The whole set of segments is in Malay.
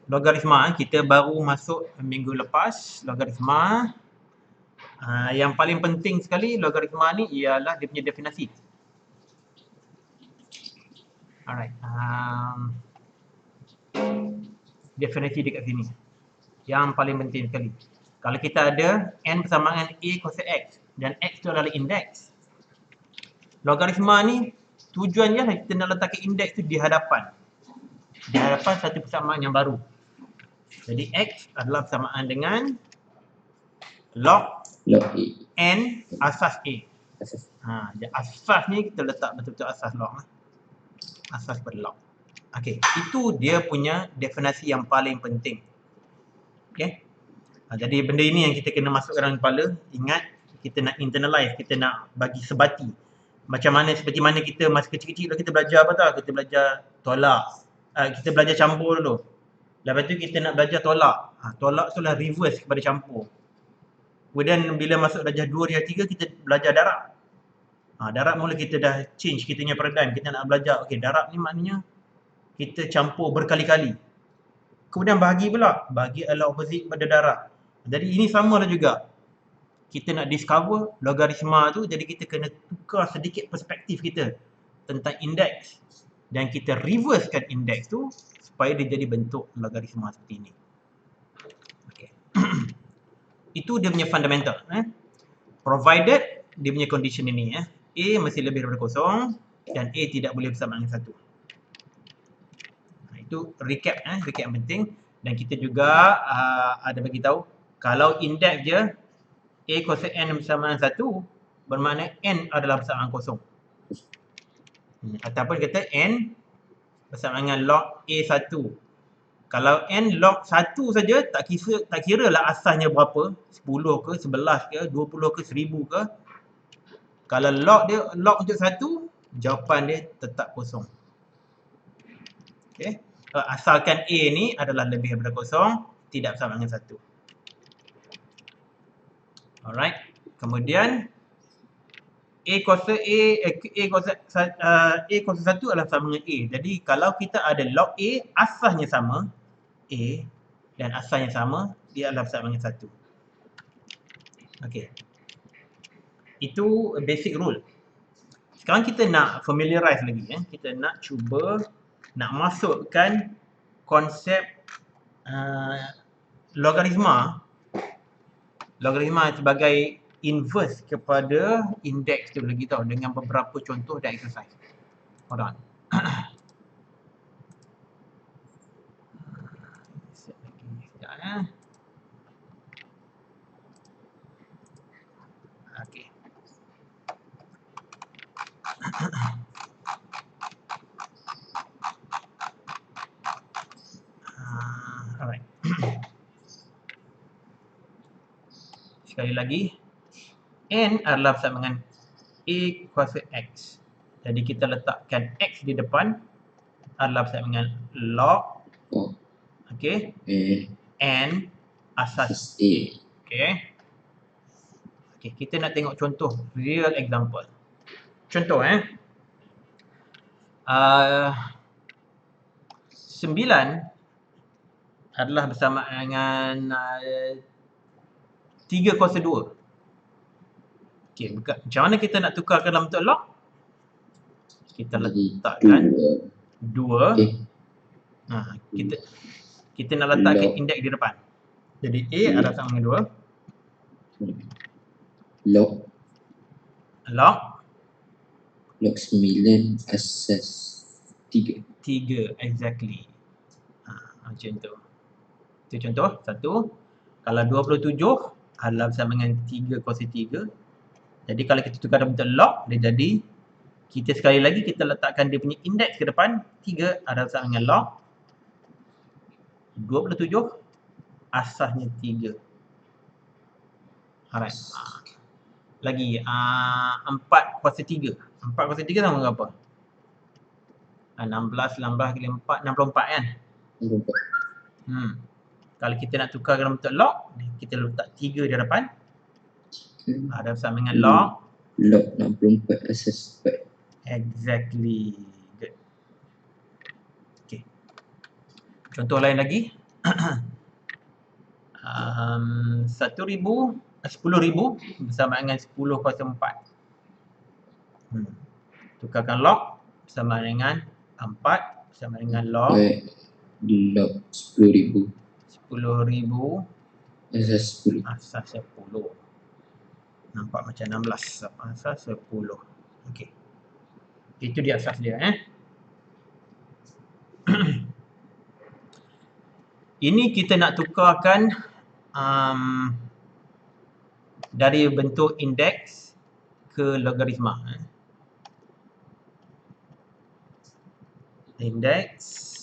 Logaritma, kita baru masuk minggu lepas. Logaritma, yang paling penting sekali logaritma ni ialah dia punya definisi. Alright, definisi dekat sini yang paling penting sekali. Kalau kita ada n bersamaan a kuasa x dan x tu adalah indeks, logaritma ni tujuannya kita nak letakkan indeks tu di hadapan satu persamaan yang baru. Jadi x adalah bersamaan dengan log n asas a. Jadi asas ni kita letak betul-betul asas log. Asas pada log. Okey, itu dia punya definisi yang paling penting. Okey. Jadi benda ini yang kita kena masuk dalam kepala. Ingat, kita nak internalize, kita nak bagi sebati. Macam mana, seperti mana kita masa kecil-kecil kita belajar apa tau? Kita belajar tolak. Kita belajar campur dulu. Lepas tu kita nak belajar tolak. Tolak tu lah reverse kepada campur. Kemudian bila masuk darjah 2, darjah 3 kita belajar darab. Darab mula kita dah change kita punya paradigm. Kita nak belajar, okey, darab ni maknanya kita campur berkali-kali. Kemudian bahagi pula. Bahagi adalah opposite pada darab. Jadi ini sama lah juga. Kita nak discover logaritma tu, jadi kita kena tukar sedikit perspektif kita tentang indeks. Dan kita reversekan indeks tu supaya dia jadi bentuk logaritma seperti ini. Okay. Itu dia punya fundamental. Provided dia punya condition ini. A mesti lebih daripada kosong dan A tidak boleh bersamaan dengan 1. Itu recap. Recap yang penting. Dan kita juga ada bagi tahu kalau indeks je A kuasa N bersamaan 1, bermakna N adalah bersamaan kosong. Ataupun kata N bersamaan dengan log A1. Kalau N log 1 saja, tak kira lah asasnya berapa, 10 ke, 11 ke, 20 ke, 1000 ke. Kalau log untuk 1, jawapan dia tetap kosong. Okay. Asalkan A ni adalah lebih daripada kosong, tidak bersamaan dengan 1. Alright. Kemudian A kuasa 1 adalah sama dengan A. Jadi kalau kita ada log A, asasnya sama A dan asasnya sama, dia adalah bersama dengan 1. Okey. Itu basic rule. Sekarang kita nak familiarize lagi. Kita nak cuba nak masukkan konsep logaritma sebagai inverse kepada indeks tu lagi tau, dengan beberapa contoh dan exercise. Hold on. Set lagi sekejap. Okey. Alright. Sekali lagi, N adalah bersama dengan A kuasa X. Jadi kita letakkan X di depan adalah bersama dengan log okey, N asas A. Okey. Okey, kita nak tengok contoh real example. Contoh 9 adalah bersama dengan 3 kuasa 2. Okey, macam mana kita nak tukarkan dalam bentuk log? Kita letakkan 2. Okay. Kita nak letakkan indeks di depan. Jadi A adalah sama dengan 2. Log 9 asas 3. 3, exactly. Macam tu. Itu contoh 1. Kalau 27 adalah bersama dengan 3 kuasa 3. Jadi kalau kita tukar dalam bentuk log, dia jadi, kita sekali lagi kita letakkan dia punya indeks ke depan. 3 adalah bersama dengan log 27, asasnya 3. Alright. Lagi 4 kuasa 3. 4 kuasa 3 sama dengan apa? 16 kali 4, 64 kan? 64. Kalau kita nak tukar dalam bentuk log, kita letak 3 di depan. Ada bersama dengan log log 64 asas 4. Exactly. Good. Okay. Contoh lain lagi. 10,000 bersama dengan 10,04. Tukarkan log bersama dengan 4 bersama dengan log log 10,000 10,000 asas 10. asas 10. Nampak macam 16 asas 10. Okey. Itu dia asas dia Ini kita nak tukarkan dari bentuk indeks ke logaritma. Indeks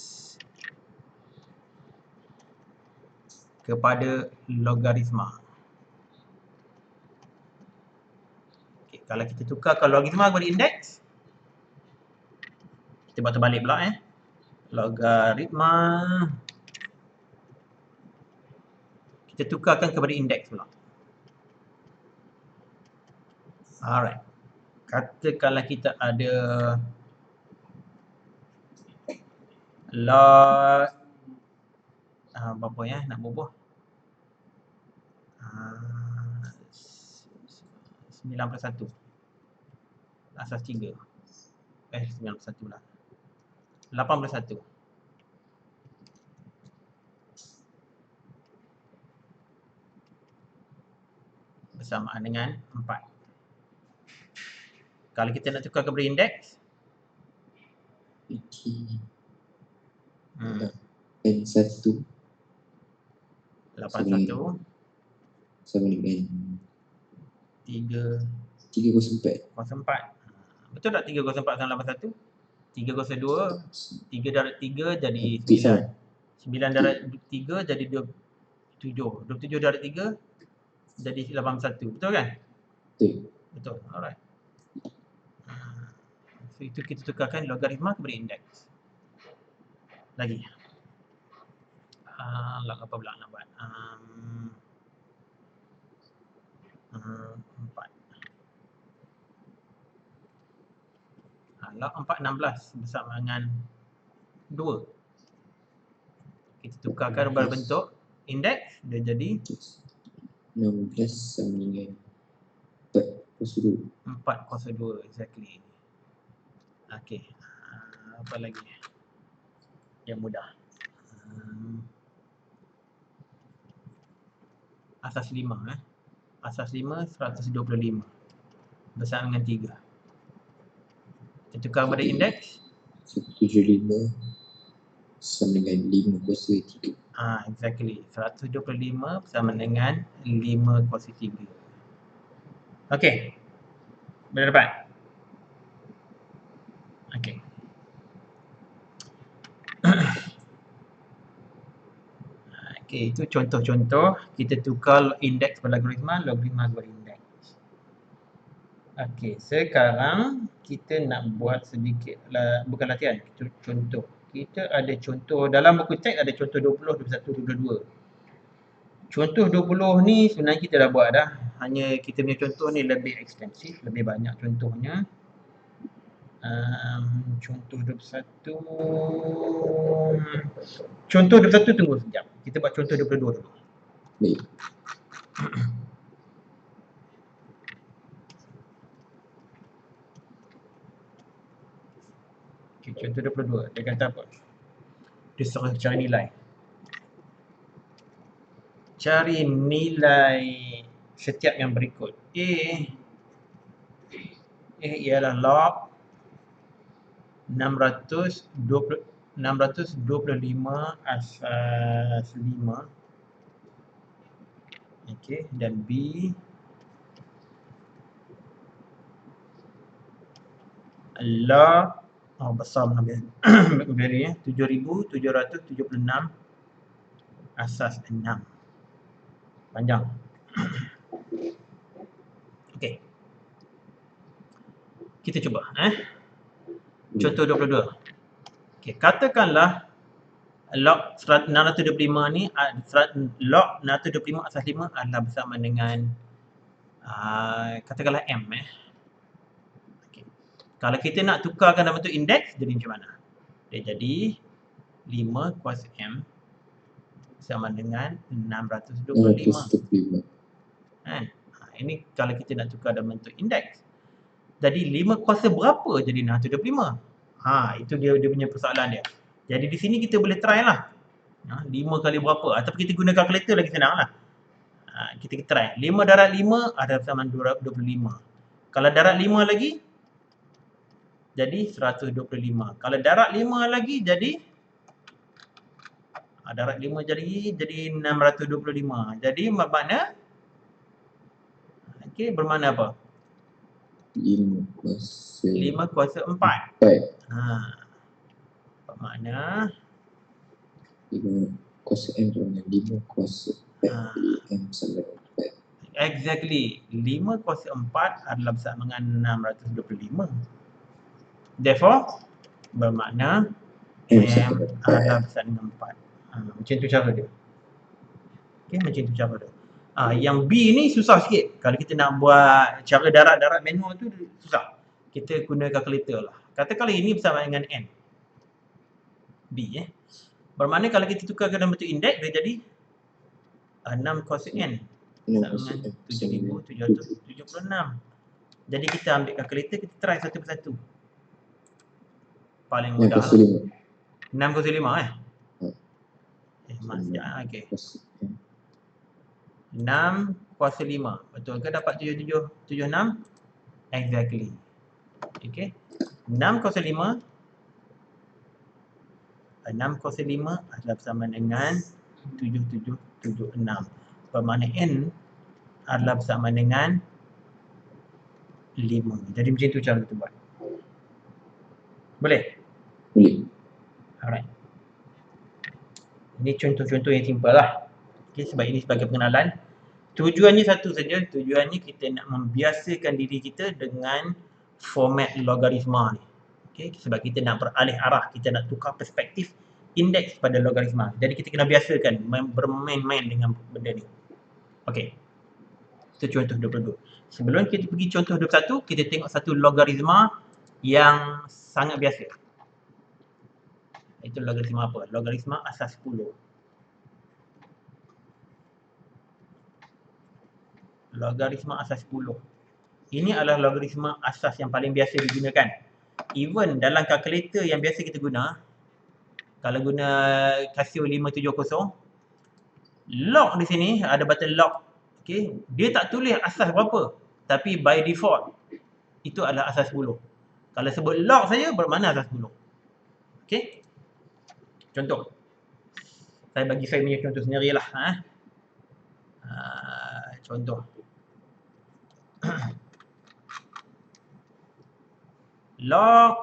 kepada logaritma. Okay, kalau kita tukarkan logaritma kepada indeks, kita buat terbalik pula logaritma kita tukarkan kepada indeks pula. Alright. Katakanlah kita ada log berapa nak bubuh? 91 asas 3. 91 lah. 81. Bersamaan dengan 4. Kalau kita nak tukar kepada indeks, N1 81 sama dengan 304. Betul tak 304 sama 81? 302, 3 darab 3 jadi 9. 9 darab 3 jadi 27. 27 darab 3 jadi 81. Betul kan? Betul. Alright. So itu kita tukarkan logaritma kepada indeks. Lagi. Log apa pula nak buat? 4. Log 4 16 bersama dengan 2. Kita tukarkan berbentuk indeks, dia jadi 16 sama dengan 4 kuasa 2. 4 kuasa 2, exactly. Okey. Apa lagi yang mudah? Asas 5 Asas 5 125 bersama dengan 3. Kita tukar kepada indeks 175 sama dengan 5 kuasa 3. Exactly. 125 bersama dengan 5 kuasa 3. Okey. Boleh dapat? Okey. Okey, itu contoh-contoh kita tukar indeks kepada logaritma kepada indeks. Okey, sekarang kita nak buat sedikit bukan latihan, contoh. Kita ada contoh dalam buku teks, ada contoh 20, 21, 22. Contoh 20 ni sebenarnya kita dah buat dah. Hanya kita punya contoh ni lebih ekstensif, lebih banyak contohnya. Contoh 21. Contoh 21 tunggu sekejap. Kita buat contoh 22 dulu. Baik. Okay, contoh 22. Dia kata apa? Dia suruh cari nilai. Cari nilai setiap yang berikut. A ialah log 625 asas 5. Okey, dan B log besar mana value 7,776 asas 6. Panjang. Okey. Kita cuba Contoh 22. Okey, katakanlah log 625 ni log 625 asas 5 adalah bersama dengan katakanlah M Kalau kita nak tukarkan dalam bentuk indeks, jadi macam mana? Dia jadi 5 kuasa M sama dengan 625. 625. Kan? Ini kalau kita nak tukar dalam bentuk indeks. Jadi 5 kuasa berapa jadi 625? Itu dia punya persoalan dia. Jadi di sini kita boleh try lah. 5 kali berapa? Ataupun kita guna kalkulator lagi senang lah. Kita try. 5 darab 5 adalah sama 25. Kalau darab 5 lagi, jadi 125. Kalau darab 5 lagi, jadi darab 5 jadi 625. Jadi bermakna bermakna apa? 5 kuasa 4. 4. Bermakna 5 kuasa M sama dengan 5 kuasa M sama dengan 4. Exactly. 5 kuasa 4 adalah bersama dengan 625. Therefore, bermakna M adalah bersama dengan 4. Macam tu cara dia. Macam tu cara dia. Yang B ni susah sikit. Kalau kita nak buat cara darat-darat manual tu susah. Kita guna kalkulator lah. Katakanlah ini bersama dengan N. B bermakna kalau kita tukarkan dalam bentuk indeks, dia jadi 6 kuasa N sama dengan 7,776. Jadi kita ambil kalkulator, kita try satu persatu. Paling mudah lah. 6 kuasa 5 okey. 6 kuasa 5. Betul ke dapat 7776? Exactly. Okey. 6 kuasa 5 adalah bersama dengan 7776. Bermakna N adalah bersama dengan 5. Jadi macam tu cara kita buat. Boleh? Boleh. Alright. Ini contoh-contoh yang simple lah. Sebab ini sebagai pengenalan. Tujuannya satu saja. Tujuannya kita nak membiasakan diri kita dengan format logaritma ni. Sebab kita nak beralih arah. Kita nak tukar perspektif indeks pada logaritma. Jadi kita kena biasakan bermain-main dengan benda ni. Itu contoh 22. Sebelum kita pergi contoh 21, kita tengok satu logaritma yang sangat biasa. Itu logaritma apa? Logaritma asas 10. Logaritma asas 10. Ini adalah logaritma asas yang paling biasa digunakan. Even dalam kalkulator yang biasa kita guna, kalau guna Casio 570, log di sini ada button log. Dia tak tulis asas berapa, tapi by default itu adalah asas 10. Kalau sebut log saja bermakna asas 10. Contoh. Saya bagi saya punya contoh sendirilah. Contoh. Log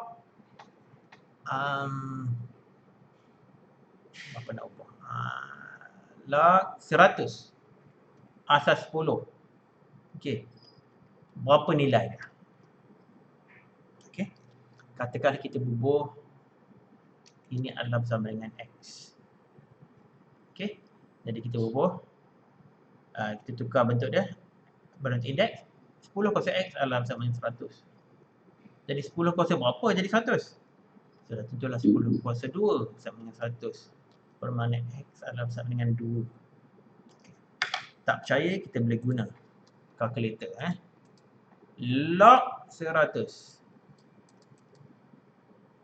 apa nak ubah? Log 100 asas 10. Berapa nilai dia? Katakan kita bubuh ini adalah bersama dengan X. Jadi kita bubuh, kita tukar bentuk dia berbentuk indeks. 10 kuasa X adalah bersama dengan 100. Jadi 10 kuasa berapa jadi 100? Sudah tentulah 10 kuasa 2 bersama dengan 100. Bermakna X adalah bersama dengan 2. Tak percaya, kita boleh guna kalkulator. Log 100.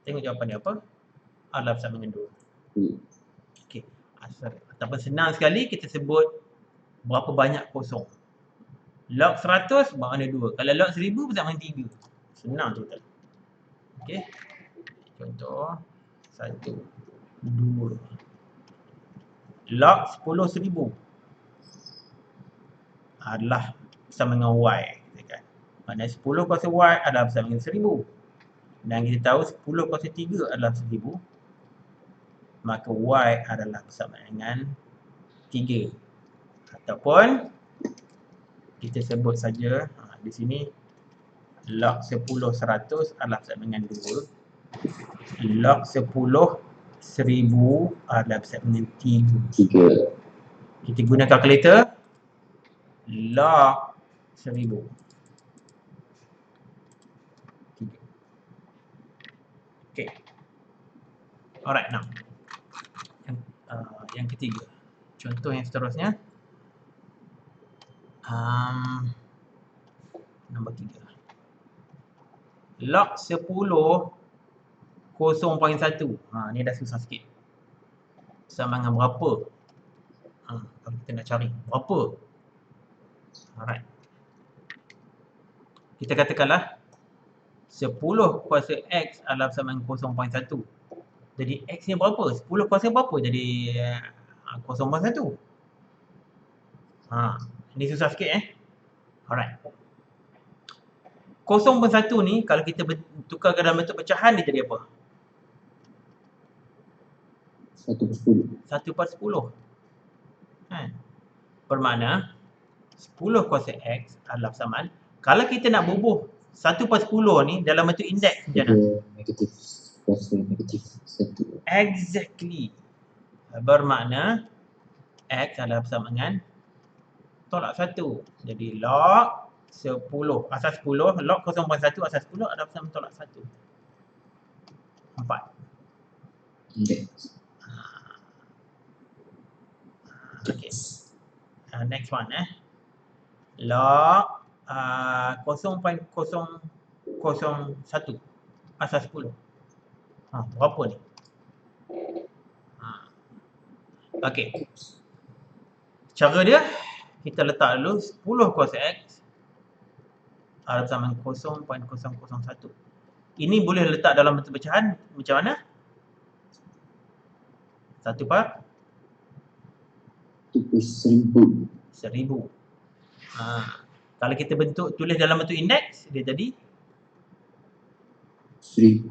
Tengok jawapan dia apa? Adalah bersama dengan 2. Ataupun senang sekali kita sebut berapa banyak kosong. Log 100 bermakna 2. Kalau log 1000 bersama dengan 3. Senang tu betul. Contoh 1, 2. Log 10,000 adalah bersama dengan Y. Maknanya 10 kuasa Y adalah bersama dengan 1000. Dan kita tahu 10 kuasa 3 adalah 1000. Maka Y adalah bersama dengan 3. Ataupun kita sebut saja di sini log 10 100 adalah bersama dengan 2. Log 10 1000 adalah bersama dengan 3. Kita guna kalkulator. Log 1000. Alright, now. Yang ketiga. Contoh yang seterusnya. Nombor 3. Log 10 0.1. Ni dah susah sikit. Sama dengan berapa? Kalau kita nak cari berapa? Alright. Kita katakanlah 10 kuasa X adalah bersama dengan 0.1. Jadi X ni berapa? 10 kuasa berapa jadi 0.1? Ni susah sikit Alright. 0.1 ni kalau kita tukar ke dalam bentuk pecahan dia jadi apa? 1/10. 1/10. Bermakna 10 kuasa X adalah bersamaan. Kalau kita nak bubuh 1/10 ni dalam bentuk indeks macam mana? Negatif kuasa negatif 1. Exactly. Bermakna X adalah bersama dengan tolak 1. Jadi log 10 asas 10, log 0.1 asas 10 adalah bersama tolak 1. 4. Indeks. Okay. Next one log 0.001 asas 10. Berapa ni? Okay. Cara dia, kita letak dulu 10 kuasa X adalah bersama 0.001. Ini boleh letak dalam bentuk pecahan macam mana? 1/1000. 1000. Kalau kita tulis dalam bentuk indeks, dia jadi 1000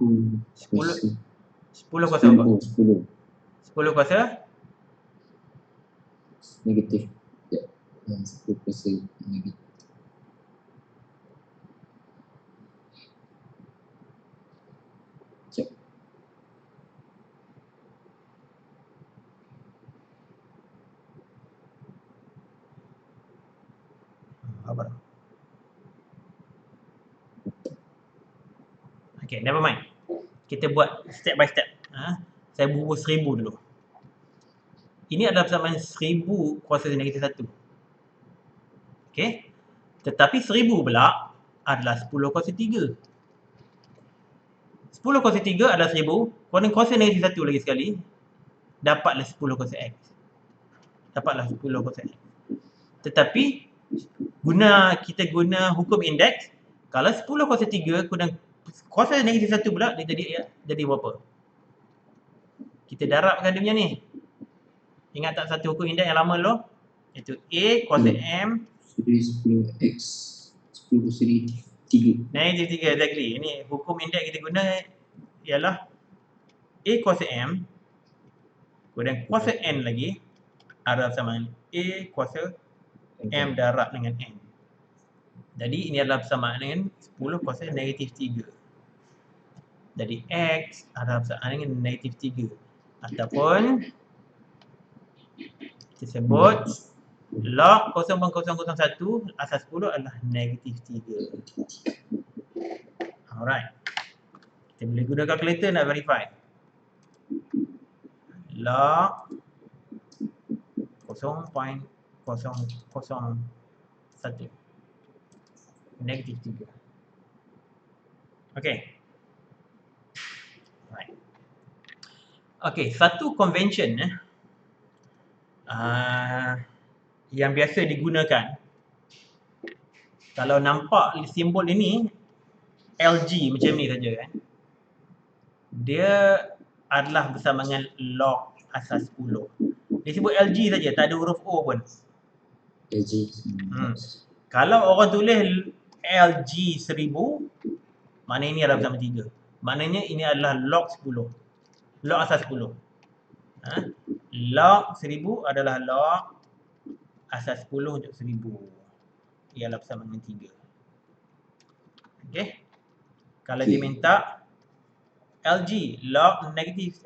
10 kuasa apa? 10 kuasa negatif. 10 kuasa negatif. apa? Okay, never mind. Kita buat step by step. Saya bubuh 1000 dulu. Ini adalah persamaan 1000 kuasa negatif 1. Okay. Tetapi 1000 pula adalah 10 kuasa 3. 10 kuasa 3 adalah 1000. Kurang kuasa negatif 1 lagi sekali. Dapatlah 10 kuasa X. Dapatlah 10 kuasa X. Tetapi kita guna hukum indeks. Kalau 10 kuasa 3 kurang kuasa negatif 1 pula, dia jadi berapa? Kita darabkan dia punya ni. Ingat tak satu hukum indeks yang lama dulu? Iaitu A kuasa M Seri 10X 10 seri 3. negatif 3, exactly. Ini hukum indeks kita guna ialah A kuasa M kemudian kuasa N lagi adalah sama dengan A kuasa M darab dengan N. Jadi ini adalah bersamaan dengan 10 kuasa negatif 3. Jadi X adalah bersamaan dengan negatif 3. Ataupun kita sebut log 0.001 asas 10 adalah negatif 3. Alright. Kita boleh guna kalkulator nak verify. Log 0.001 negatif 3. Okay. Right. Okay, satu convention yang biasa digunakan kalau nampak simbol ini LG macam ni saja kan. Dia adalah bersama dengan log asas 10. Dia sebut LG saja, tak ada huruf O pun. LG. Kalau orang tulis LG 1000, maknanya ini adalah bersama 3. Maknanya ini adalah log 10. Log asas 10. Log 1000 adalah log asas 10 untuk 1000. Ialah bersama dengan 3. Okey. Kalau dia minta LG log negatif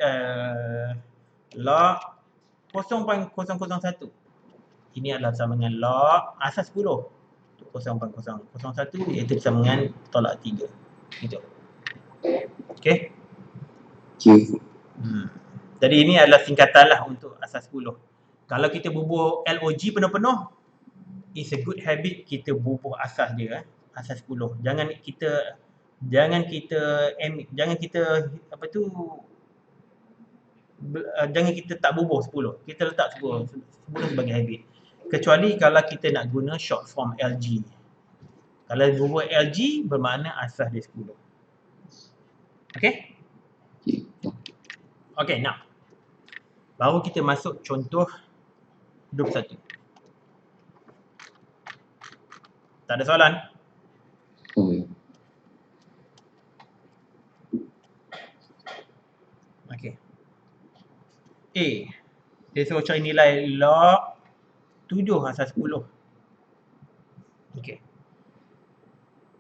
log 0.001. Ini adalah bersama dengan log asas 10 untuk 0.001 iaitu bersama dengan tolak 3. Gitu. Okey. Okay. Jadi ini adalah singkatan lah untuk asas 10. Kalau kita bubuh LOG penuh-penuh, it's a good habit kita bubuh asas dia, asas 10. Jangan kita jangan kita tak bubuh 10. Kita letak 10 sebagai habit. Kecuali kalau kita nak guna short form LG. Kalau bubuh LG bermakna asas dia 10. Okay? Okay, now. Baru kita masuk contoh 21. Tak ada soalan? Oh, ya. Okay. A. Dia suruh cari nilai log 7 asas 10. Okay.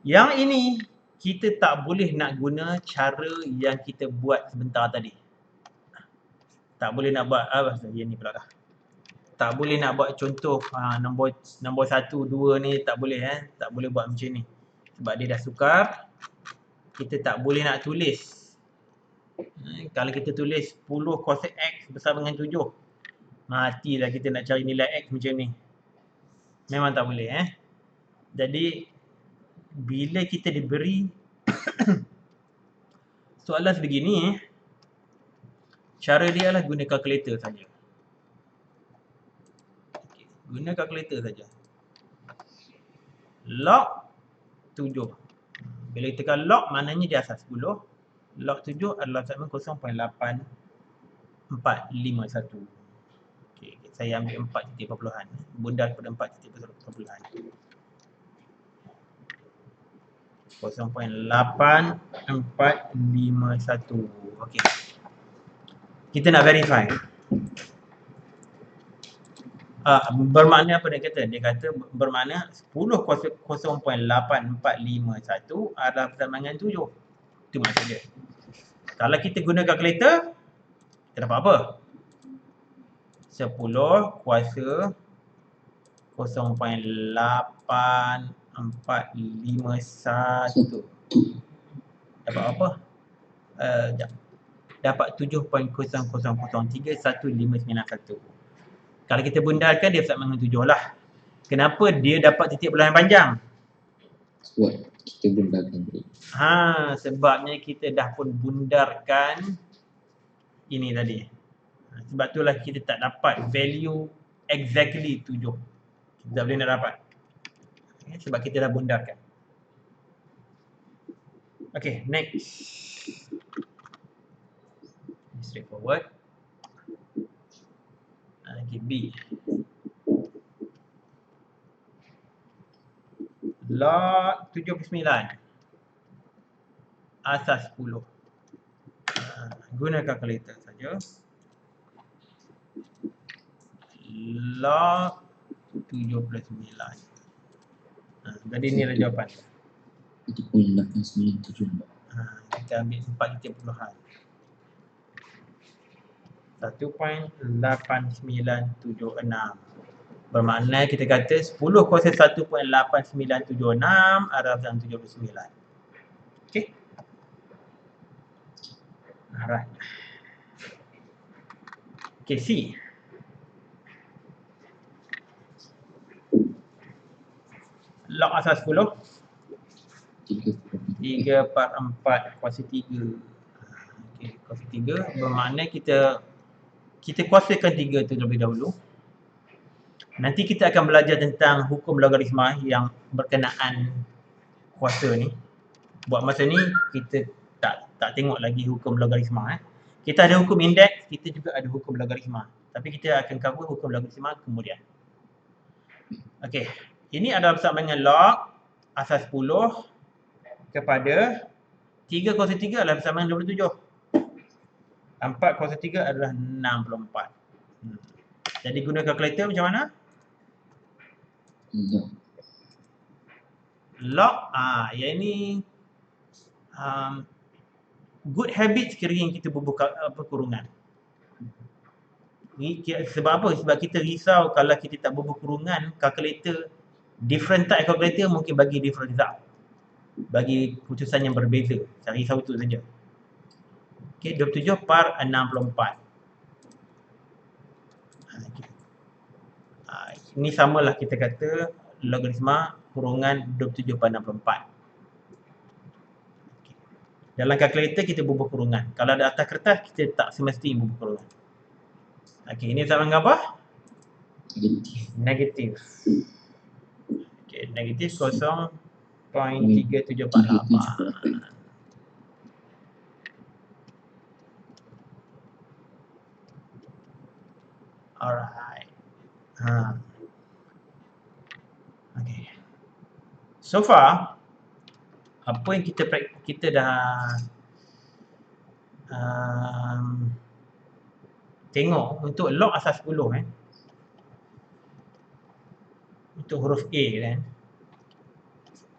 Yang ini kita tak boleh nak guna cara yang kita buat sebentar tadi. Tak boleh nak buat yang ni pula dah. Tak boleh nak buat contoh nombor 1, 2 ni tak boleh tak boleh buat macam ni. Sebab dia dah sukar. Kita tak boleh nak tulis. Kalau kita tulis 10 cosec X bersama dengan 7. Matilah kita nak cari nilai X macam ni. Memang tak boleh Jadi bila kita diberi soalan sebegini cara dia adalah guna kalkulator saja. Okay, guna kalkulator saja. Log 7. Bila kita tekan log maknanya dia asas 10. Log 7 adalah sama 0.8451. Okay, saya ambil 4 titik perpuluhan. Bundar kepada 4 titik perpuluhan. 0.8451. Okey. Kita nak verify. Bermakna apa dia kata? Dia kata bermakna 0.8451 adalah bersama dengan 7. Itu maksud dia. Kalau kita guna kalkulator, kita dapat apa? 10 kuasa 0.8451. Dapat apa? Dapat 7.00031591. Kalau kita bundarkan dia sama dengan 7 lah. Kenapa dia dapat titik perpuluhan panjang? Sebab kita bundarkan tadi. Sebabnya kita dah pun bundarkan ini tadi. Sebab itulah kita tak dapat value exactly 7. Kita tak boleh nak dapat. Sebab kita dah bundarkan. Okay, next. Straightforward. Okay, B. Log 79. Asas 10. Guna kalkulator saja. Log 79. Jadi inilah jawapan. 1.8976. Kita ambil 4 titik perpuluhan. 1.8976. Bermakna kita kata 10 kuasa 1.8976 adalah dalam 79. Okey. Alright. Okey, C. Log asas 10. 3/4 kuasa 3. Okey, kuasa 3 bermakna kita kuasakan 3 tu terlebih dahulu. Nanti kita akan belajar tentang hukum logaritma yang berkenaan kuasa ni. Buat masa ni kita tak tengok lagi hukum logaritma. Kita ada hukum indeks, kita juga ada hukum logaritma. Tapi kita akan cover hukum logaritma kemudian. Okey, ini adalah bersama dengan log asas 10 kepada 3 kuasa 3 adalah bersama dengan 27. 4 kuasa 3 adalah 64. Jadi guna kalkulator macam mana? Log, yang ini good habit sekiranya kita bubuh kurungan. Sebab apa? Sebab kita risau kalau kita tak bubuh kurungan, kalkulator, different type kalkulator mungkin bagi different result. Bagi keputusan yang berbeza. Saya risau itu saja. Okey, 27/64. Ini samalah kita kata logaritma kurungan 27/64. Dalam kalkulator kita bubuh kurungan. Kalau ada atas kertas, kita tak semestinya bubuh kurungan. Okey, ini sama dengan apa? Negatif. Okey, negatif 0.3748. Alright. Okey. So far, apa yang kita dah tengok untuk log asal 10 untuk huruf A kan.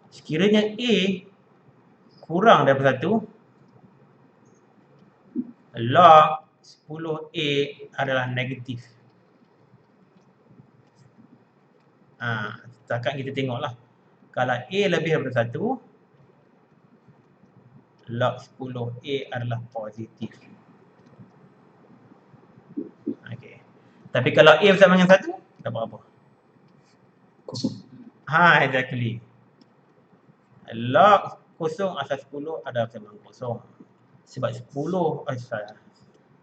Sekiranya A kurang daripada 1, log 10A adalah negatif. Setakat kita tengoklah. Kalau A lebih daripada 1, log 10A adalah positif. Okey. Tapi kalau A bersama dengan 1, tak apa-apa. Kosong. Exactly. Log 0 asal 10 adalah bersama dengan kosong. Sebab 10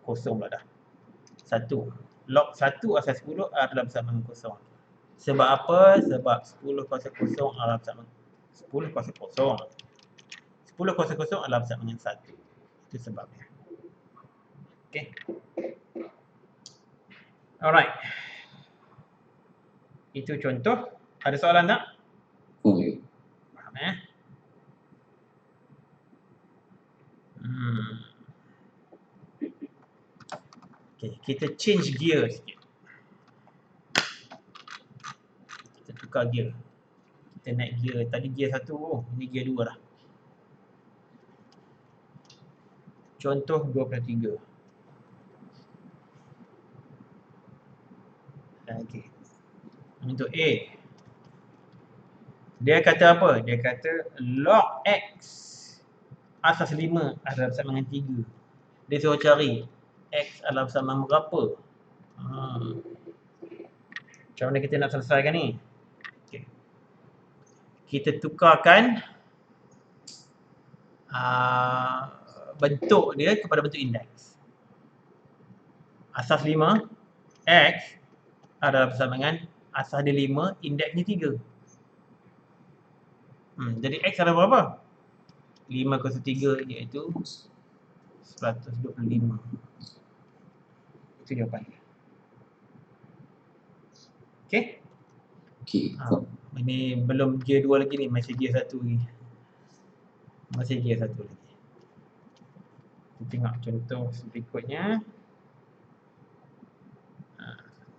kosong pula dah. 1. Log 1 asal 10 adalah bersama dengan kosong. Sebab apa? Sebab 10 kosong kosong adalah bersama 10 kosong kosong. 10 kosong kosong adalah bersama dengan 1. Itu sebabnya. Okey. Alright. Itu contoh. Ada soalan tak? Okay. Faham Okay, kita change gear sikit. Kita tukar gear. Kita naik gear. Tadi gear 1, ini gear 2 dah. Contoh 23. Okey. Untuk A. Dia kata apa? Dia kata log X asas 5 adalah bersama dengan 3. Dia suruh cari X adalah bersama dengan berapa. Macam mana kita nak selesaikan ni? Okay. Kita tukarkan bentuk dia kepada bentuk indeks. Asas 5 X adalah bersama dengan asas dia 5, indeksnya 3. Jadi X adalah berapa? 5 kuasa 3 iaitu 125. Itu jawapannya. Okey? Okay. Ini belum gear 2 lagi ni, masih gear 1 lagi. Masih gear 1 lagi. Kita tengok contoh berikutnya.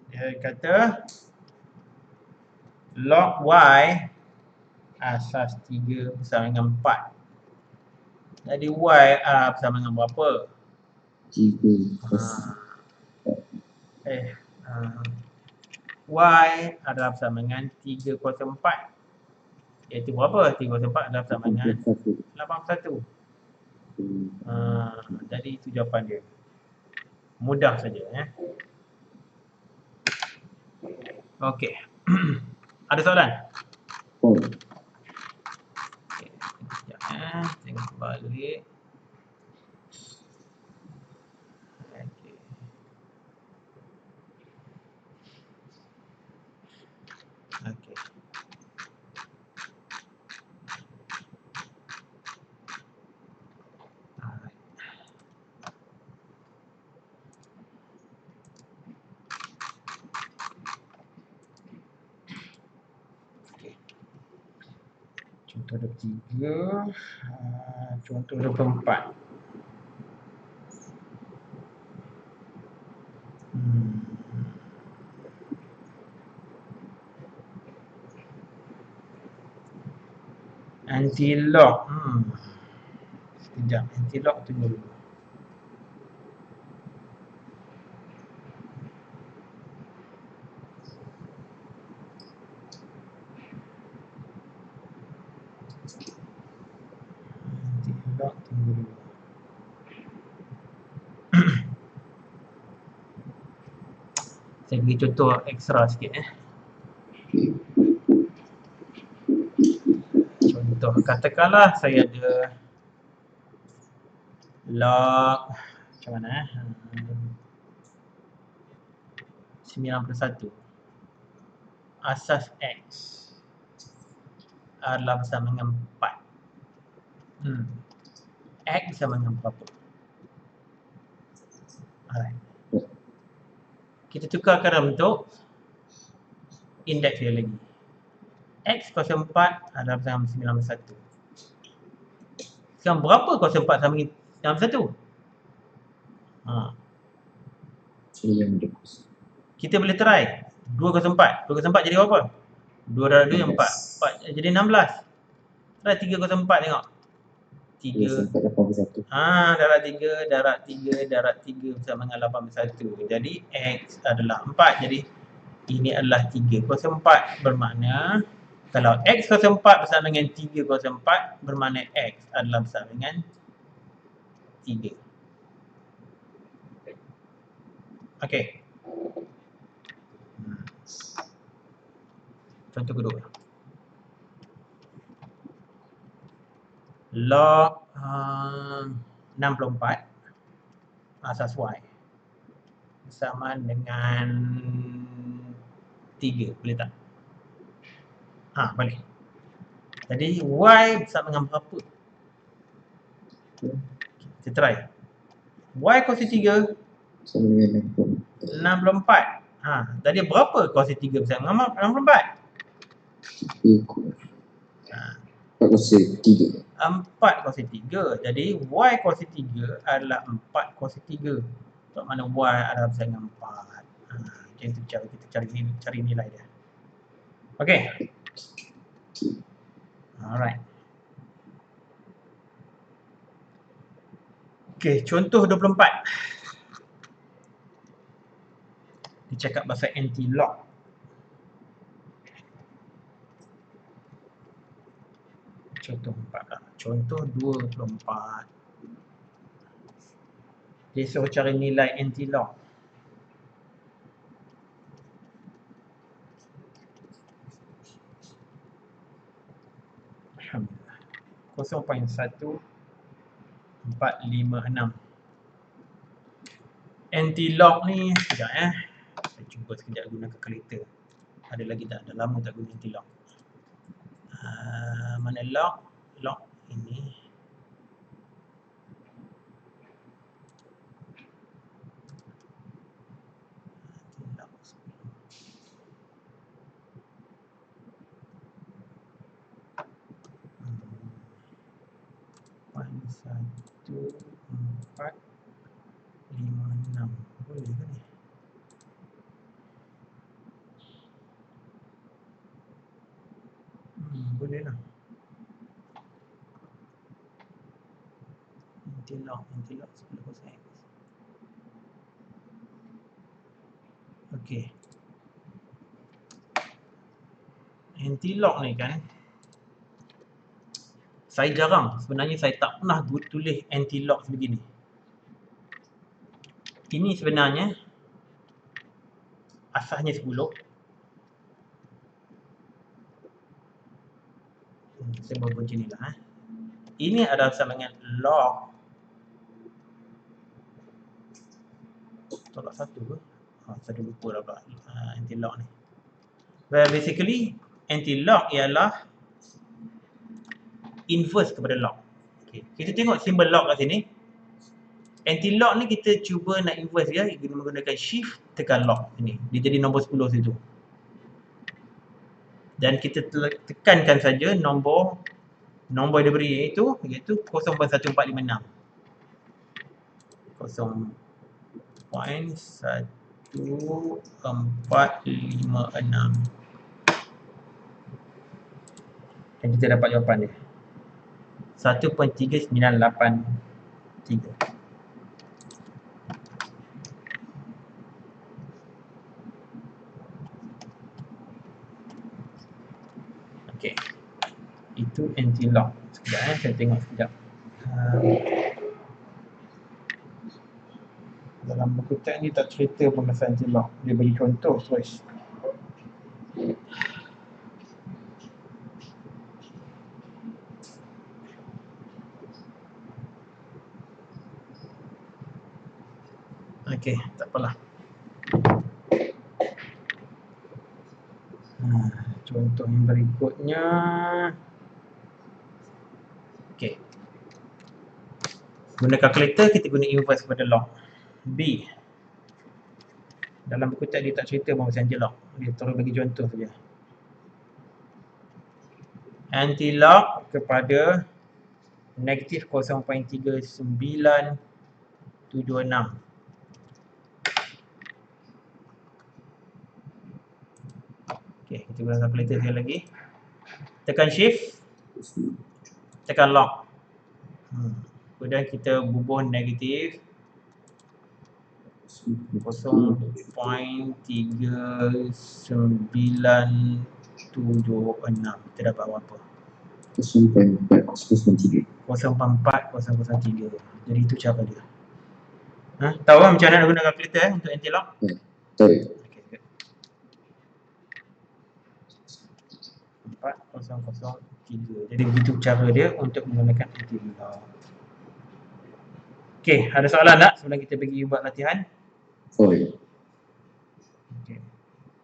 Dia kata log Y asas 3 bersama dengan 4. Jadi Y bersama dengan berapa? 3. Y adalah bersama dengan 3 kuasa 4. Iaitu berapa? 3 kuasa 4 adalah bersama dengan 81. Jadi itu jawapan dia. Mudah saja Okey. Ada soalan? Oh. Okay. Sekejap tengok balik. Okey. Okey. Contoh 23, contoh 24. Anti-lock. Sekejap, anti-lock tunggu dulu. Anti-lock tunggu dulu. Saya bagi contoh ekstra sikit contoh, katakanlah saya ada log macam mana 91 asas X adalah bersama dengan 4. X sama dengan berapa? Alright. Kita tukarkan dalam bentuk indeks dia lagi. X04 adalah bersama 91. Sekarang berapa 04 sama dengan 91? Yang dia kosong. Kita boleh try 204. 204 jadi berapa? 2 darab 2 yang 4 jadi 16. Try 304 tengok. 3 Sampai 81. darab 3 darab 3 darab 3 bersama dengan 81. Jadi X adalah 4. Jadi ini adalah 304. Bermakna kalau X04 bersama dengan 304 bermakna X adalah bersama dengan 3. Okey. Contoh kedua. Log 64 asas Y sama dengan 3. Boleh tak? Boleh. Jadi Y bersama dengan berapa? Kita try. Y kongsi 3 Sama dengan 64. Tadi berapa kongsi 3 bersama dengan 64? 4 kosong 3. 4 kongsi 3. Jadi Y kongsi 3 adalah 4 kongsi 3. Bermakna Y adalah bersama dengan 4. Itu cara kita cari nilai dia. Okey. Alright. Okey, contoh 24. Dia cakap pasal anti-lock. Contoh 4 lah. Contoh 24. Dia suruh cari nilai anti-lock. Alhamdulillah. 0.1456. Anti-lock ni sekejap saya cuba sekejap gunakan kalkulator. Ada lagi tak? Dah lama tak guna anti-lock. Mana lock? Lock ini. Anti-lock. 1456. Boleh ke ni? Boleh lah. Anti-lock 10%. Okey. Anti-lock ni kan, saya sebenarnya saya tak pernah tulis anti-lock sebegini. Ini sebenarnya asasnya 10. Saya buat macam ni lah. Ini adalah sama dengan log. Tolak 1 ke? Saya lupa dah pula anti-lock ni. Well, basically anti-lock ialah inverse kepada lock. Okay. Kita tengok simbol lock kat sini. Anti-lock ni kita cuba nak inverse dia menggunakan shift tekan lock ini. Dia jadi nombor 10 situ. Dan kita tekankan saja nombor yang dia beri iaitu 0.1456. 0.1456. Dan kita dapat jawapan dia. 1.3983. Okey. Itu anti-lock. Sekejap saya tengok sekejap. Dalam buku teks ni tak cerita pun pasal anti-lock. Dia bagi contoh terus. Okey, tak apalah. Contoh yang berikutnya. Okey. Guna kalkulator, kita guna inverse pada log. B. Dalam buku teks dia tak cerita bahawa anti log. Dia terus bagi contoh saja. Anti log kepada negatif 0.3976. Okey, kita guna kalkulator sekali lagi. Tekan shift, tekan log. Kemudian kita bubuh negatif 0.3976. Kita dapat apa? 0.4003. 0.4003. Jadi itu cara dia. Tahu kan macam mana nak guna kalkulator untuk anti-log? Tahu. Okay, good. 4003. Jadi begitu cara dia untuk menggunakan anti-log. Okey, ada soalan tak sebelum kita pergi buat latihan? Okey.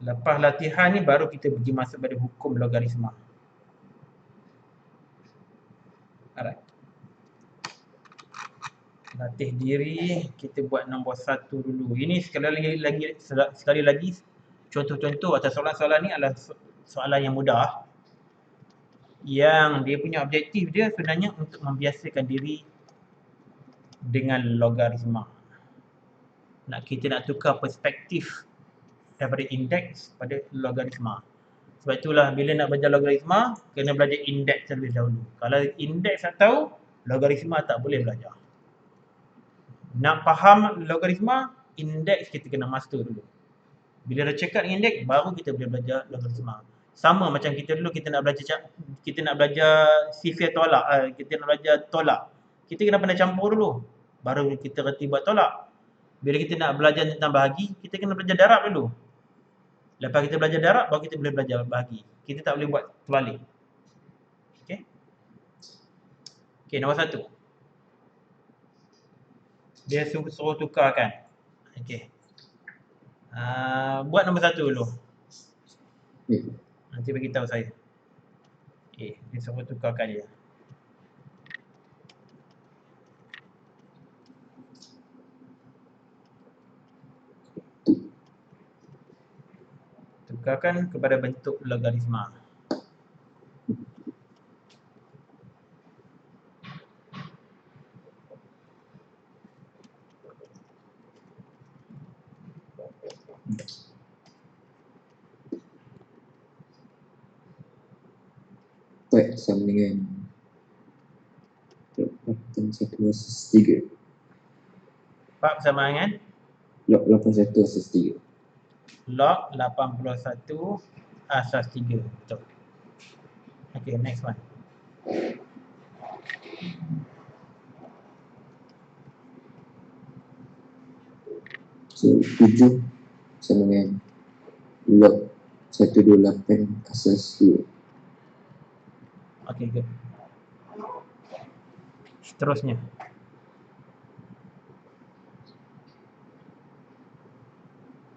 Lepas latihan ni baru kita pergi masuk pada hukum logaritma. Alright. Latih diri, kita buat nombor 1 dulu. Ini sekali lagi contoh-contoh atau soalan-soalan ni adalah soalan yang mudah. Yang dia punya objektif dia sebenarnya untuk membiasakan diri dengan logaritma. Kita nak tukar perspektif daripada indeks pada logaritma. Sebab itulah bila nak belajar logaritma, kena belajar indeks terlebih dahulu. Kalau indeks tak tahu, logaritma tak boleh belajar. Nak faham logaritma, indeks kita kena master dulu. Bila dah cakap dengan indeks, baru kita boleh belajar logaritma. Sama macam kita dulu kita nak belajar sifir tolak, kita nak belajar tolak. Kita kena pandai campur dulu, baru kita reti buat tolak. Bila kita nak belajar tentang bahagi, kita kena belajar darab dulu. Lepas kita belajar darab, baru kita boleh belajar bahagi. Kita tak boleh buat terbalik. Okey. Okey, nombor 1. Dia suruh tukarkan. Okey. Buat nombor 1 dulu. Nanti bagi tahu saya. Dia suruh tukarkan dia. Tukarkan kepada bentuk logaritma. Baik, sama dengan 81/3. Pak sama dengan Log 81/3. log 81/3. Betul. Okay, next one. So, 7 sama dengan log 128/2. Okay, good. Seterusnya.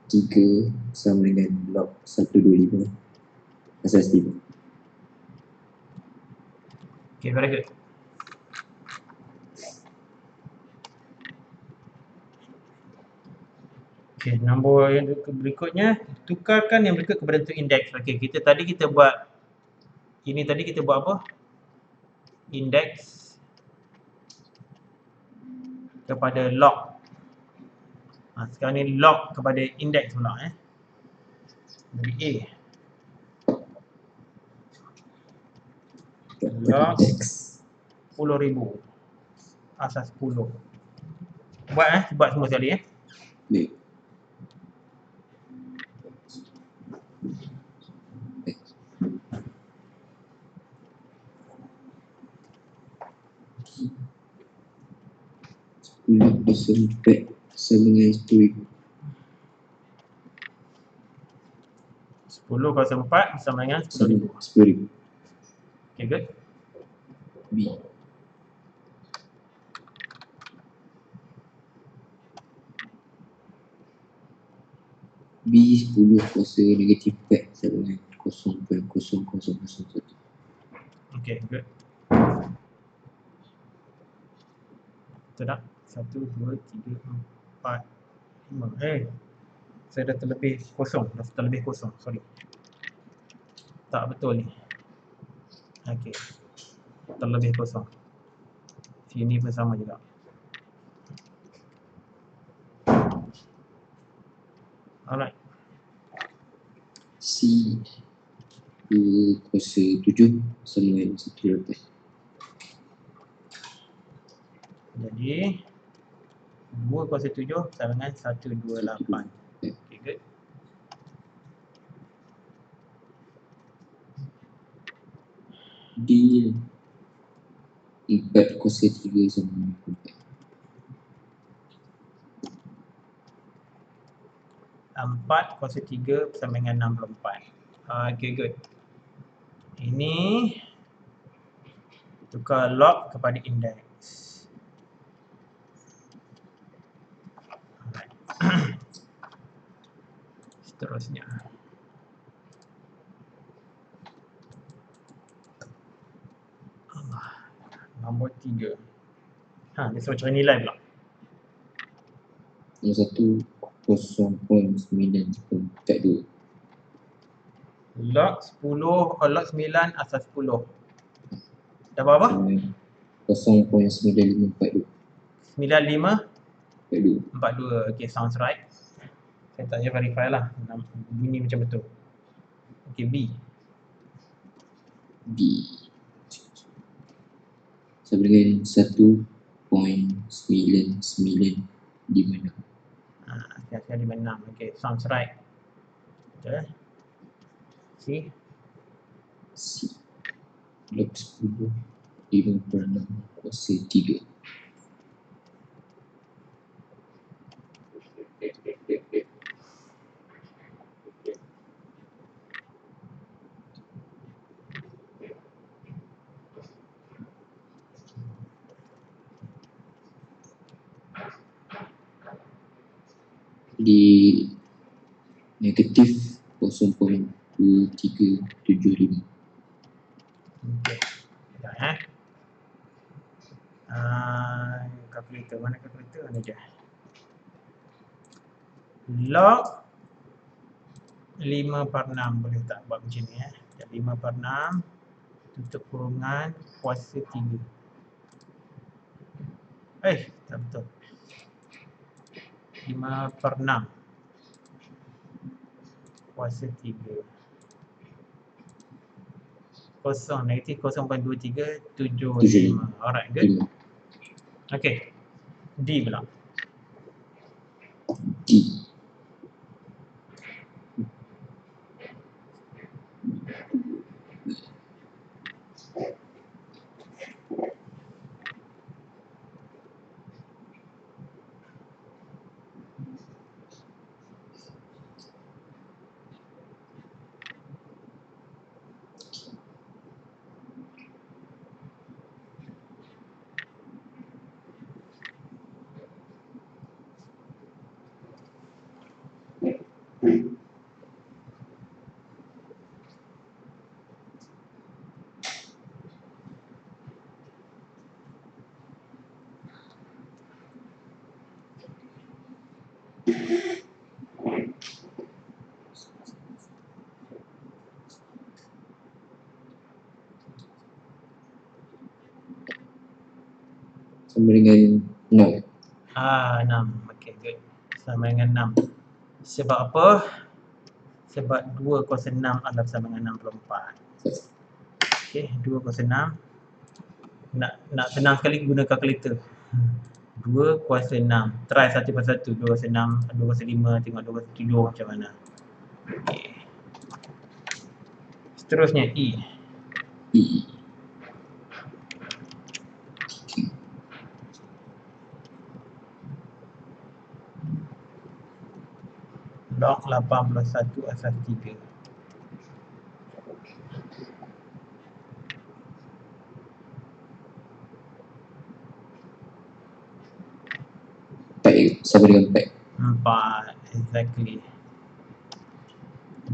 Tiga sama dengan log 125/3. Okay, very good. Okay, nombor yang berikutnya, tukarkan yang berikut kepada bentuk indeks. Okay, kita buat ini tadi kita buat apa? Indeks kepada log. Sekarang ni log kepada indeks pula. Jadi A. Log 10,000 asas 10. Buat semua sekali Baik. Sampai sama dengan 10,000. 10/4 sama dengan 10,000. 10,000. Okay, good. B. B10 kuasa negatif 4 sama dengan 0.0001. Okay, good. Betul tak? 1, 2, 3, 4, 5. Saya dah terlebih kosong. Sorry. Tak betul ni. Okay. Terlebih kosong. Sini pun sama juga. Alright. C 2 kuasa 7 sama dengan 1/8. Jadi 2 kuasa 7 sama dengan 1/28. Okay, good. D 4 kuasa 3 sama dengan 4. 4 kuasa 3 sama dengan 64. Okay, good. Ini tukar log kepada indeks. Alright. Seterusnya. Nombor 3. Dia suruh cari nilai pula. Yang satu 0.942. Log 9 asal 10. Dah berapa? 0.9542. 9542. Okay, sounds right. Saya tak payah verify lah. Bunyi macam betul. Okay, B. B sama dengan 1.9956. Sekali 56. Okay, sounds right. Betul. C. C log 10 5/6 kuasa 3. Di negatif 0.2375. Okay. Sekejap kalkulator. Mana kalkulator? Ni je. Log 5/6. Boleh tak buat macam ni 5/6 tutup kurungan kuasa 3. Tak betul. 5/6 kuasa 3. Kosong, negatif 0.2375. Alright, good. Okay. D pula. D sama dengan 6. 6. Okay, good. Sama dengan 6. Sebab apa? Sebab 2 kuasa 6 adalah sama dengan 64. Okay, 2 kuasa 6. Nak senang sekali guna kalkulator. 2 kuasa 6. Try satu persatu. 2 kuasa 6, 2 kuasa 5, tengok 2 kuasa 7 macam mana. Okay. Seterusnya E. E Log 81 asas 3. sama dengan 4. 4. Exactly.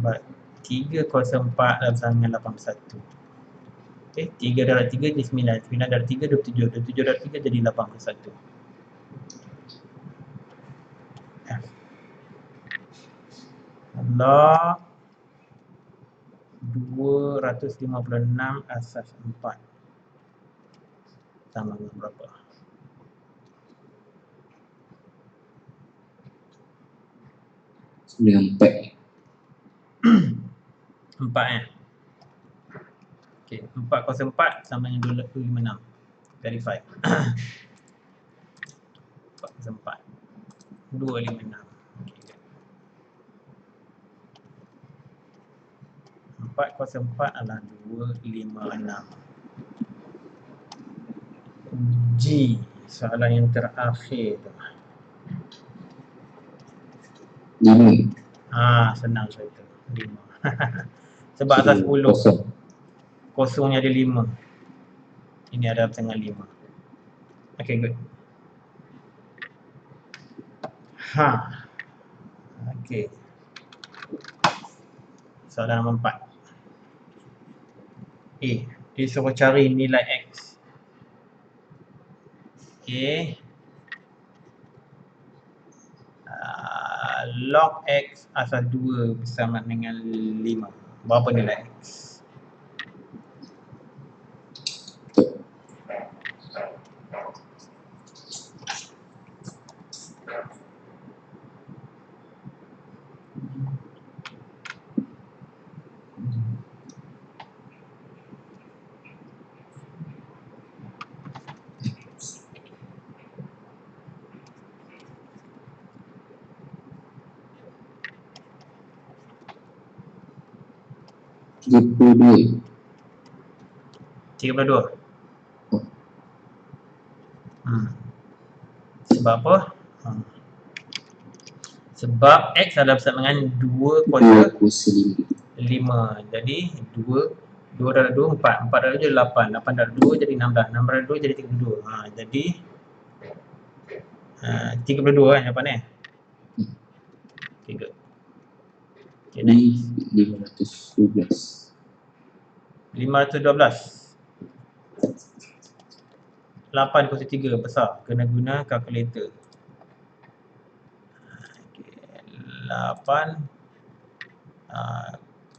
But 304 dalam sama dengan 81. Okay, 3 darab 3 jadi 9. 9 darab 3, 27. 27 darab 3 jadi 81. Log 256 asas 4 sama dengan berapa? Dengan 4. 4 Okay, 404 sama dengan 256. Verify. 404 256. Okay. 404 adalah 256. G, soalan yang terakhir tu. 5. Senang soal itu. 5. Sebab asas 10. Kosong. Kosongnya ada 5. Ini ada dengan 5. Okay, good. Okay. Soalan nombor 4. Dia suruh cari nilai X. Okay. Log X asas 2 bersama dengan 5. Berapa nilai X? Dua. 32. Sebab apa? Sebab X adalah bersama dengan 2 kuasa 5. Jadi 2 darab 2, 4. 4 darab 2 jadi 8. 8 darab 2 jadi 16. 16 darab 2 jadi 32. Jadi 32 kan jawapan Okay, good. Okay, next. 512. 512. 8 kuasa 3 besar. Kena guna kalkulator. 8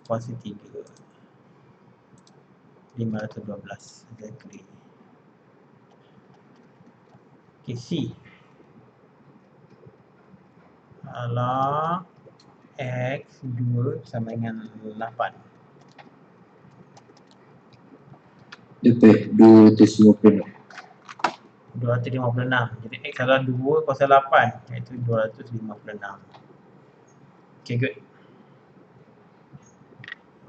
kuasa 3. 512. Exactly. Okay, C. Log X 2 sama dengan 8. Dapat 256. 256. Jadi X adalah 2 kuasa 8, iaitu 256. Okay, good.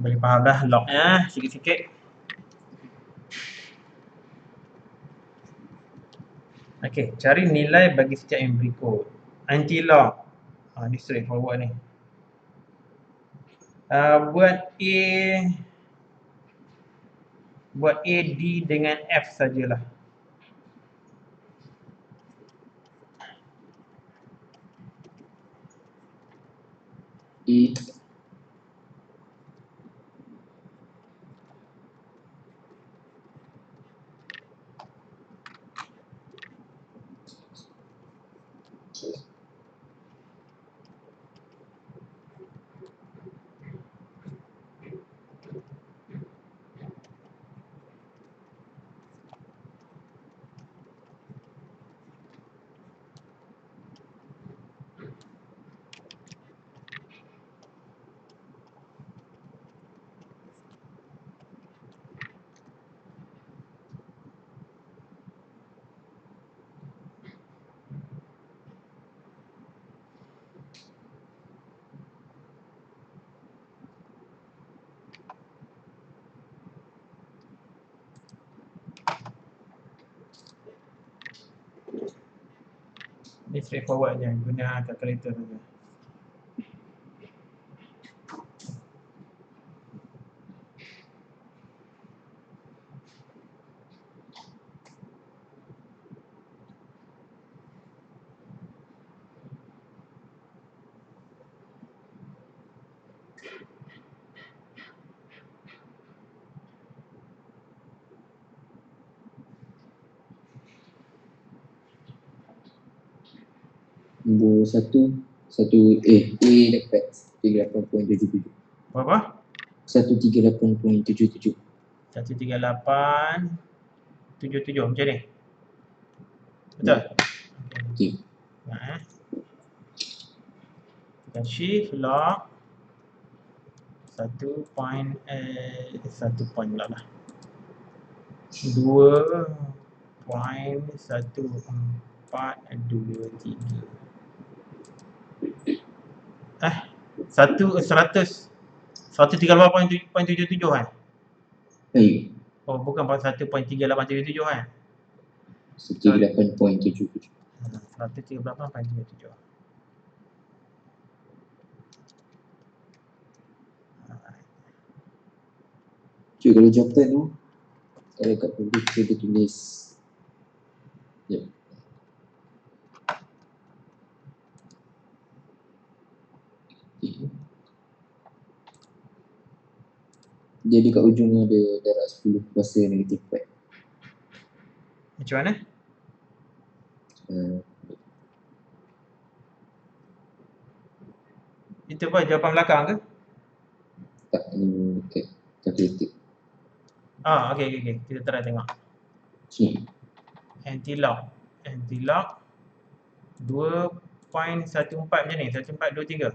Boleh faham dah lognya sikit-sikit. Okay, cari nilai bagi setiap yang berikut. Anti-log. Ni straightforward ni. Buat A, D dengan F sajalah. E. Ni straightforward je, guna calculator saja. Nombor 1 A dapat 38.77. Berapa? 138.77. 13877 macam ni. Betul? Okey. Nah, tekan shift lock 1 point pula lah 2.1423 138.77 kan? Oh bukan 1.3877 kan? 138.77. 138.77. Cik, kalau jawapan tu kalau kat komputer dia tulis dia dekat ujung ada darab 10 kuasa negatif 4. Macam mana? Itu apa jawapan belakang ke? Tak, ni dekat kalkulator. Okey. Kita try tengok. Sini. Anti-lock 2.14 macam ni, 1423.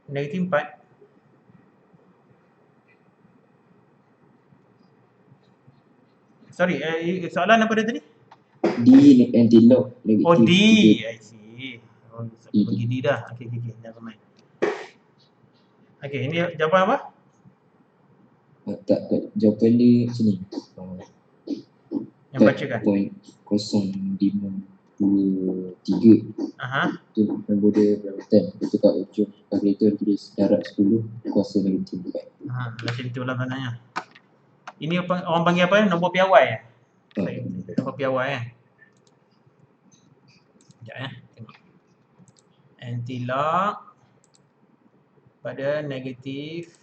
Negatif 4. Sorry, soalan apa dia tadi? D anti-lock negatif. Oh, D. 3. I see. Oh, bagi D dah. Okey. Never mind. Okey, ini jawapan apa? Tak, jawapan dia sini. Yang bacakan. 0.0523. Itu nombor dia perawatan. Itu kat ujung kalkulator tulis darab 10 kuasa negatif 4. Macam itulah sebenarnya. Ini orang panggil apa? Nombor piawai. Nombor piawai kan. Sekejap tengok. Anti-lock pada negatif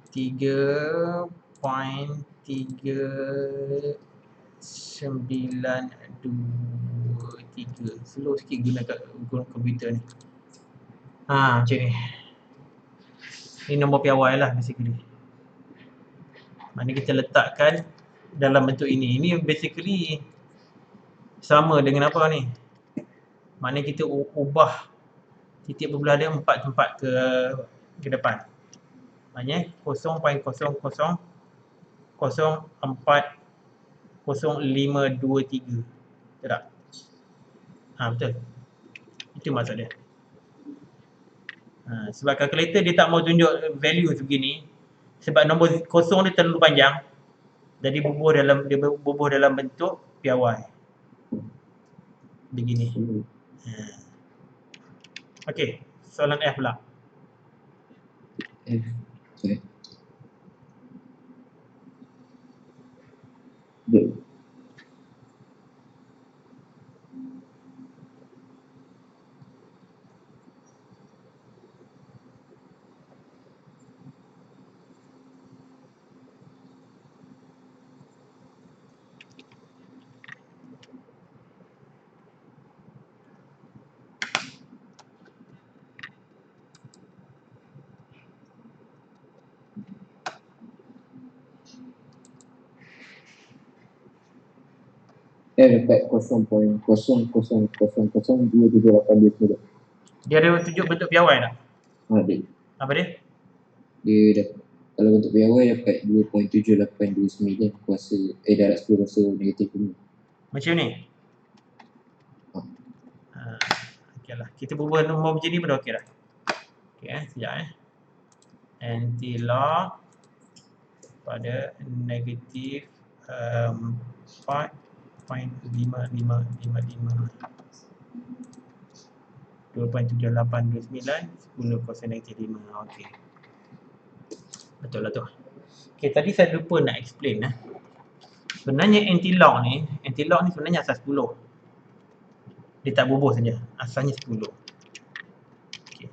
3.3923. Slow sikit guna komputer ni. Macam ni. Ini nombor piawai lah basically. Mana kita letakkan dalam bentuk ini. Ini basically sama dengan apa ni? Mana kita ubah titik berbelah dia 4 tempat ke depan. Maknanya 0.00040523. Betul tak? Betul. Itu maksud dia. Sebab kalkulator dia tak mau tunjuk value sebegini. Sebab nombor kosong dia terlalu panjang. Jadi bubuh dalam bentuk piawai. Begini. Okey, soalan F pula. Sorry. Dapat 0.0000027823. Dia ada tunjuk bentuk piawai tak? Ada. Apa dia? Dia dapat, kalau bentuk piawai dapat 2.7829 kuasa darab 10 kuasa negatif 5. Macam ni? Okeylah. Kita bubuh nombor macam ni pun dah okey dah. Okey sekejap Anti-lock pada negatif 4.5555 2.7829 10 kuasa negatif 5. Okey. Betul lah tu. Okey, tadi saya lupa nak explain Sebenarnya anti-lock ni sebenarnya asas 10. Dia tak bubuh saja. Asalnya 10. Okey.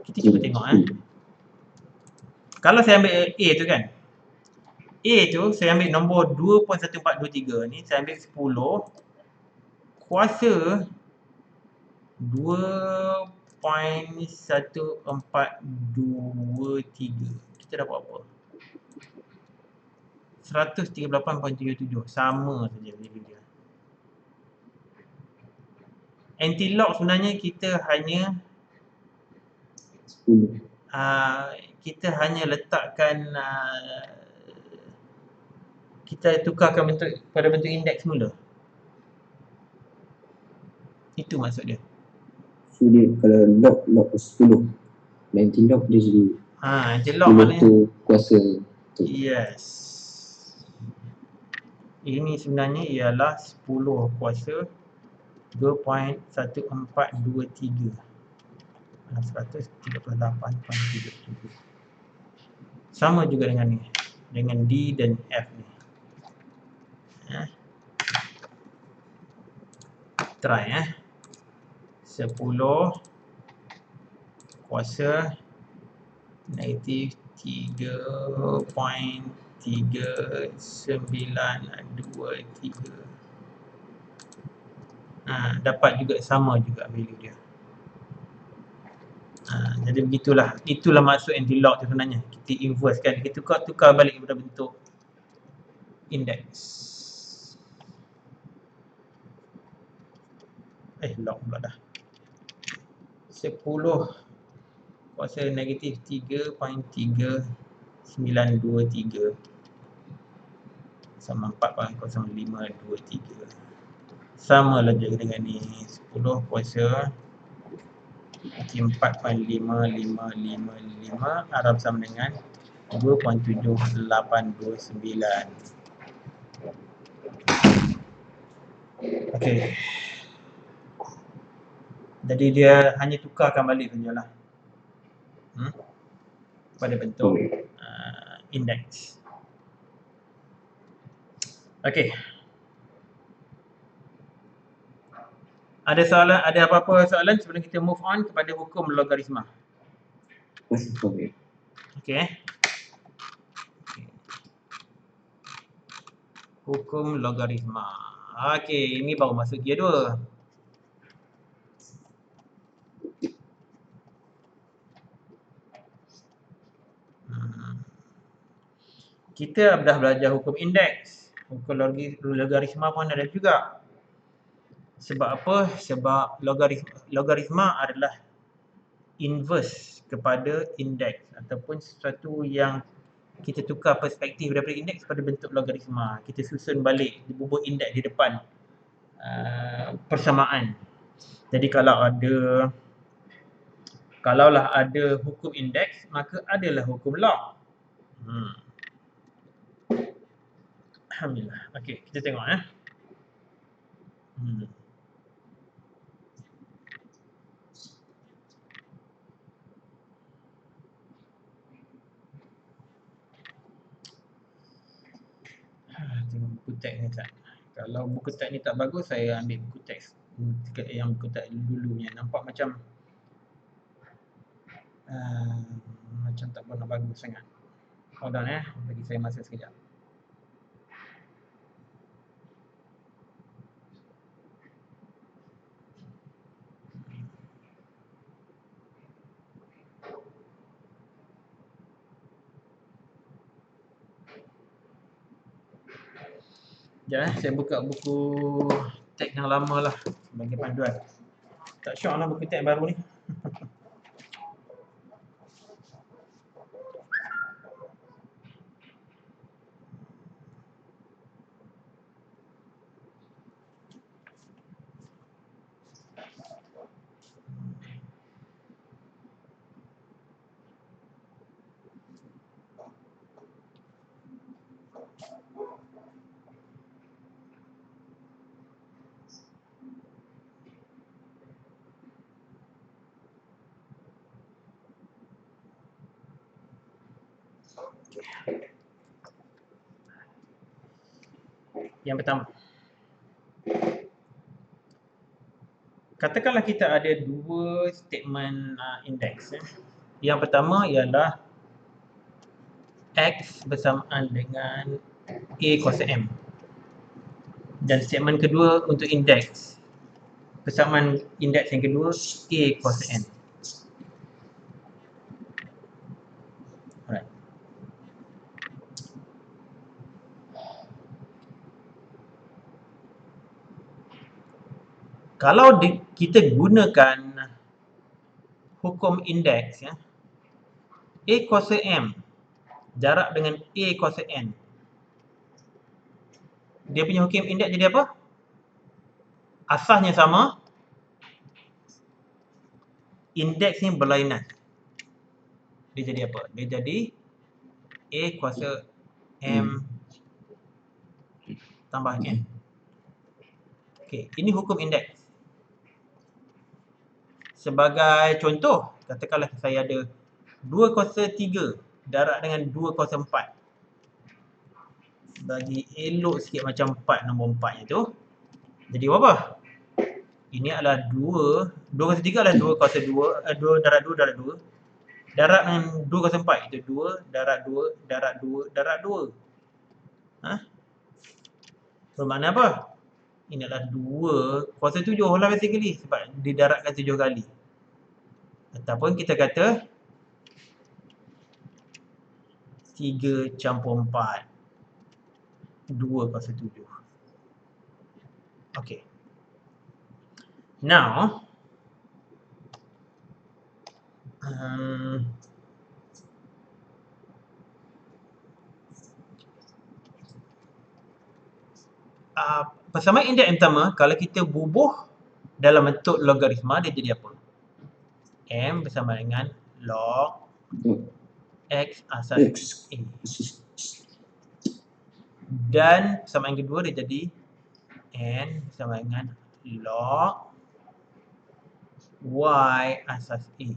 Kita cuba tengok Kalau saya ambil A tu kan. A tu saya ambil nombor 2.1423 ni, saya ambil 10 kuasa 2.1423. Kita dapat apa? 138.77. Sama saja value dia. Anti-lock sebenarnya kita hanya 10. kita hanya letakkan kita tukarkan bentuk pada bentuk indeks mula. Itu maksud dia. So dia kalau lock 10, anti-lock dia jadi Anti-lock 10 maknanya tu kuasa tu. yes. Ini sebenarnya ialah 10 kuasa 2.1423. 138.77. Sama juga dengan ni, dengan D dan F ni. Try 10 kuasa negatif 3.3923. Dapat juga, sama juga value dia. Jadi begitulah, itulah maksud anti-lock tu sebenarnya. Kita inverse kan, kita tukar balik kepada bentuk indeks. Lock pula dah. 10 kuasa negatif 3.3923 sama 4.0523. Sama lah juga dengan ni. 10 kuasa 4.5555 Arab sama dengan 2.7829. Okey. Jadi dia hanya tukarkan balik sajalah. Pada bentuk indeks. Okey. Ada soalan, ada apa-apa soalan sebelum kita move on kepada hukum logaritma? Okey. Hukum logaritma. Okey, ini baru masuk gear 2. Kita dah belajar hukum indeks. Hukum logaritma pun ada juga. Sebab apa? Sebab logaritma adalah inverse kepada indeks ataupun sesuatu yang kita tukar perspektif daripada indeks pada bentuk logaritma. Kita susun balik bubuk indeks di depan persamaan. Jadi kalaulah ada hukum indeks, maka adalah hukum log. Alhamdulillah. Okey, kita tengok tengok buku teks ni tak. Kalau buku teks ni tak bagus, saya ambil buku teks yang buku teks dulunya. Nampak macam macam tak pernah bagus sangat. Hold on bagi saya masa sekejap. Sekejap saya buka buku teks yang lama lah sebagai panduan. Tak syok lah buku teks baru ni. Yang pertama, katakanlah kita ada dua statement indeks. Yang pertama ialah X bersamaan dengan A kuasa M. Dan statement kedua untuk indeks. Persamaan indeks yang kedua A kuasa N. Alright. Kalau kita gunakan hukum indeks, ya, A kuasa M jarak dengan A kuasa N, dia punya hukum indeks jadi apa? Asasnya sama, indeksnya berlainan. Dia jadi apa? Dia jadi A kuasa M tambah N. Okey, ini hukum indeks. Sebagai contoh, katakanlah saya ada 2 kuasa 3 darab dengan 2 kuasa 4. Bagi elok sikit macam 4 nombor 4 itu. Jadi apa? Ini adalah 2 kuasa 3 adalah 2 kuasa 2, 2 darab 2 darab 2. Darab dengan 2 kuasa 4 itu 2 darab 2 darab 2 darab 2. Bermakna apa? Ini adalah 2 kuasa 7 lah basically sebab didarabkan 7 kali. Ataupun kita kata 3 campur 4 2 kuasa 7. Okay. Now persamaan indeks yang pertama, kalau kita bubuh dalam bentuk logaritma, dia jadi apa? M bersama dengan log X asas A. Dan persamaan kedua dia jadi N bersama dengan log Y asas A.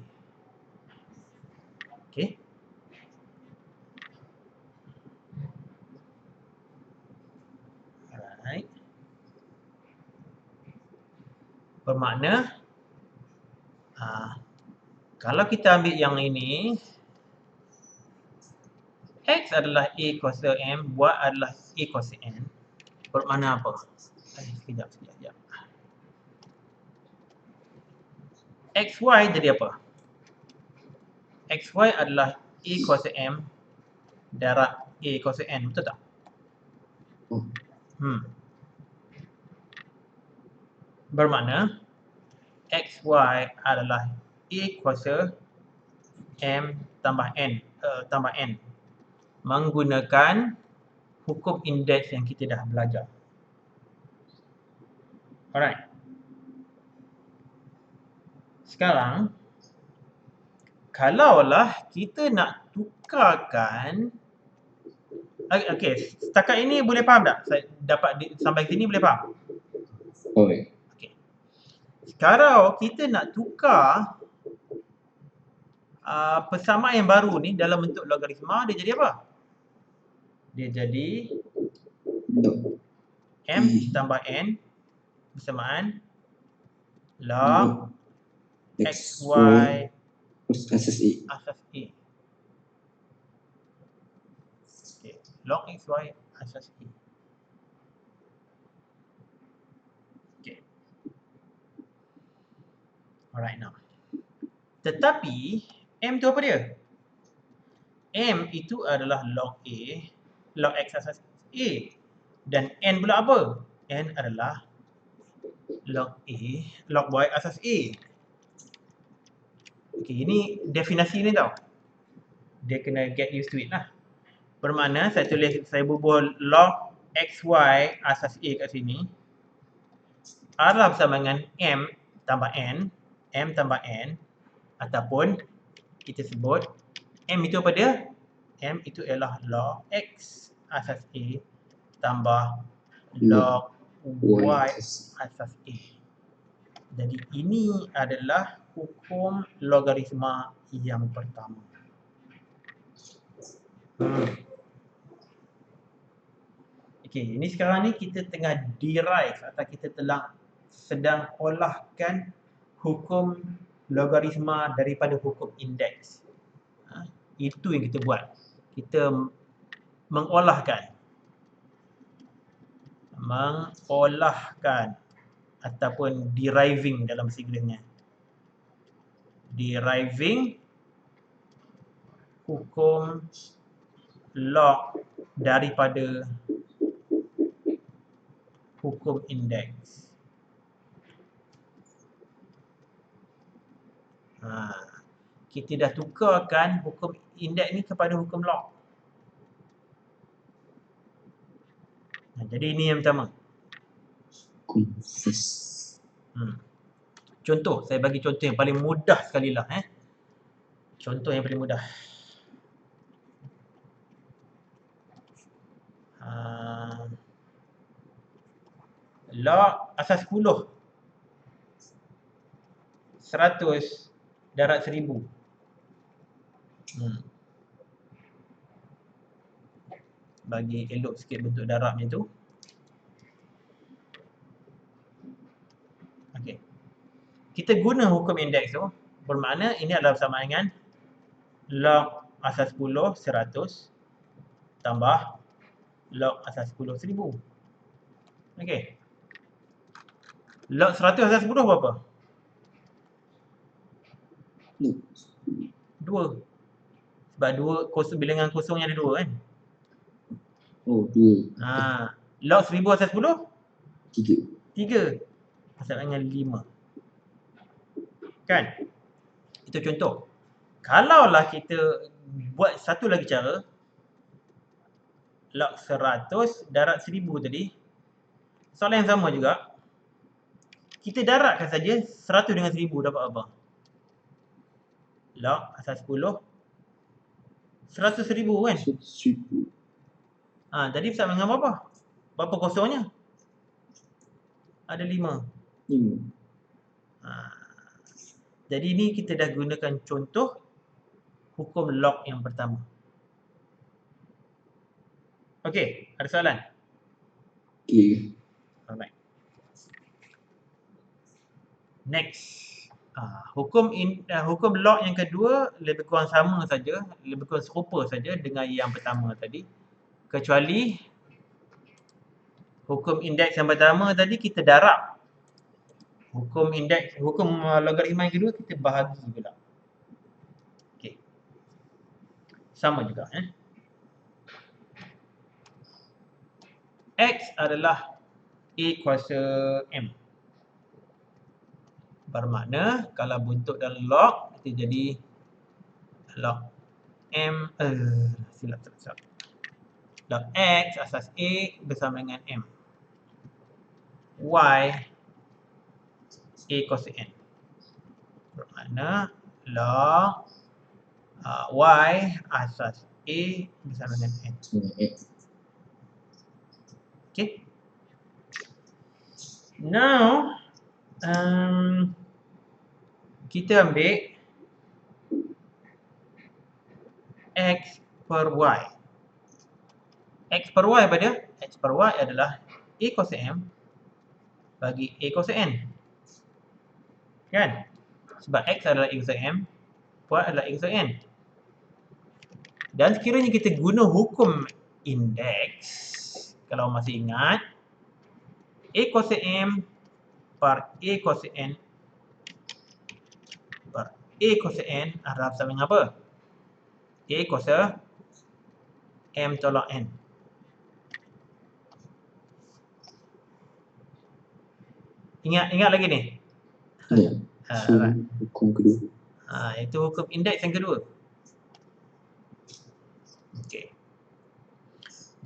Okay. Alright. Bermakna kalau kita ambil yang ini, X adalah A kuasa M, Y adalah A kuasa N. Bermakna apa? Sekejap. XY jadi apa? XY adalah A kuasa M darab A kuasa N, betul tak? Bermakna XY adalah A kuasa M tambah N, menggunakan hukum indeks yang kita dah belajar. Alright. Sekarang, kalaulah kita nak tukarkan, okey, setakat ini boleh faham tak? Saya dapat sampai sini boleh faham? Boleh. Okey. Kalau kita nak tukar persamaan yang baru ni dalam bentuk logaritma, dia jadi apa? Dia jadi M tambah N bersamaan log XY asas A. Okay. Log XY asas A. Okay. Alright now. Tetapi M tu apa dia? M itu adalah log A, log X asas A. Dan N pula apa? N adalah log Y asas A. Okay, ini definisi ni tau. Dia kena get used to it lah. Bermakna saya bubuh log XY asas A kat sini adalah bersama dengan M tambah N, ataupun kita sebut M itu apa dia? M itu ialah log X asas A tambah log Y asas A. Jadi ini adalah hukum logaritma yang pertama. Okey, ini sekarang ni kita tengah derive atau kita sedang olahkan hukum logaritma daripada hukum indeks. Itu yang kita buat. kita mengolahkan ataupun deriving dalam bahasa Inggerisnya. Deriving hukum log daripada hukum indeks. Kita dah tukarkan hukum indeks ni kepada hukum log. Jadi ini yang pertama. Confess. Contoh, saya bagi contoh yang paling mudah sekali lah. Contoh yang paling mudah. Log asas 10 100 darat 1000. Bagi elok sikit bentuk darab macam tu. Okey. Kita guna hukum indeks tu, bermakna ini adalah bersama dengan log asas 10 100 tambah log asas 10 1000. Okey. Log 100 asas 10 berapa? 2. Sebab 2 bilangan kosongnya ada 2 kan? Oh, 2. Log 1000 asas 10? 3. 3. Bersama dengan 5. Kan? Itu contoh. Kalaulah kita buat satu lagi cara, log 100 darat 1000 tadi, soalan yang sama juga. Kita daratkan saja 100 dengan 1000 dapat apa? Log asas 10 100,000 kan? 100,000. Tadi bersama dengan berapa? Berapa kosongnya? Ada 5. Jadi ini kita dah gunakan contoh hukum log yang pertama. Okey, ada soalan? Okey. Alright. Next. Hukum log yang kedua lebih kurang sama saja, lebih kurang serupa saja dengan yang pertama tadi. Kecuali hukum indeks yang pertama tadi kita darab. Hukum logaritma yang kedua kita bahagi pula. Okey. Sama juga X adalah A kuasa M. Bermakna kalau bentuk dalam log kita jadi log M silap. Log X asas A bersama dengan M. Y A kuasa N. Bermakna log Y asas A bersama dengan N. Okay. Now kita ambil X per Y. X per Y pada X per Y adalah A kuasa M bagi A kuasa N. Kan? Sebab X adalah A kuasa M, Y adalah A kuasa N. Dan sekiranya kita guna hukum indeks, kalau masih ingat, A kuasa M per A kuasa N per A kuasa N adalah sama dengan apa? A kuasa M tolak N. Ingat lagi ni? Ya. So, hukum kedua. Itu hukum indeks yang kedua. Okey.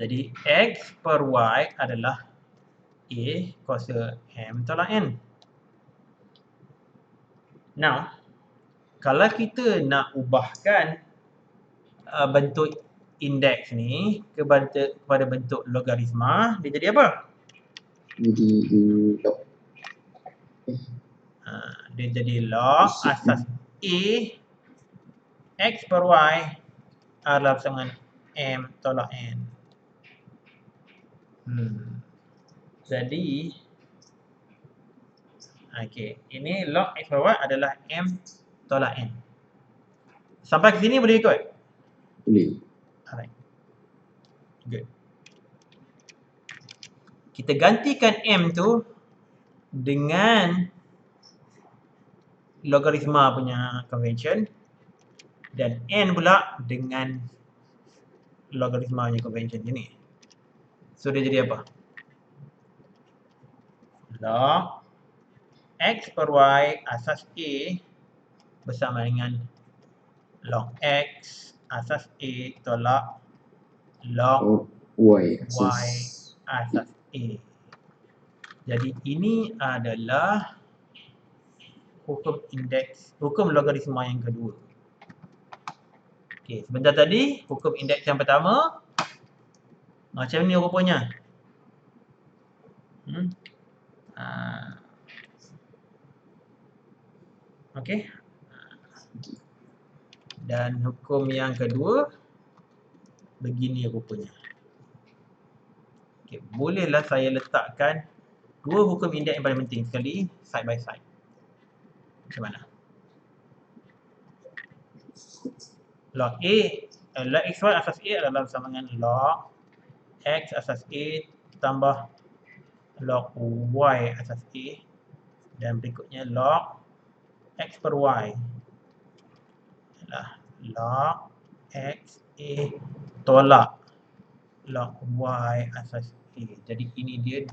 Jadi X per Y adalah A kuasa M tolak N. Now, kalau kita nak ubahkan bentuk indeks ni kepada bentuk logaritma, dia jadi apa? Jadi log. Dia jadi log asas A X per Y adalah bersama dengan M tolak N. Jadi ini log X per Y adalah M tolak N. Sampai ke sini boleh ikut? Boleh. Alright. Good. Kita gantikan M tu dengan logaritma punya convention dan N pula dengan logaritma punya convention je ni. So dia jadi apa? Log X per Y asas A bersama dengan log X asas A tolak log Y Y asas asas A. Jadi ini adalah hukum indeks, hukum logaritma yang kedua. Okey, sebentar tadi hukum indeks yang pertama macam ni rupanya. Okey. Dan hukum yang kedua begini rupanya. Okey, bolehlah saya letakkan dua hukum indeks yang paling penting sekali side by side. Macam mana? Log A, log XY asas A adalah bersama dengan log X asas A tambah log Y asas A dan berikutnya log X per Y adalah log X A tolak log Y asas A. Jadi ini dia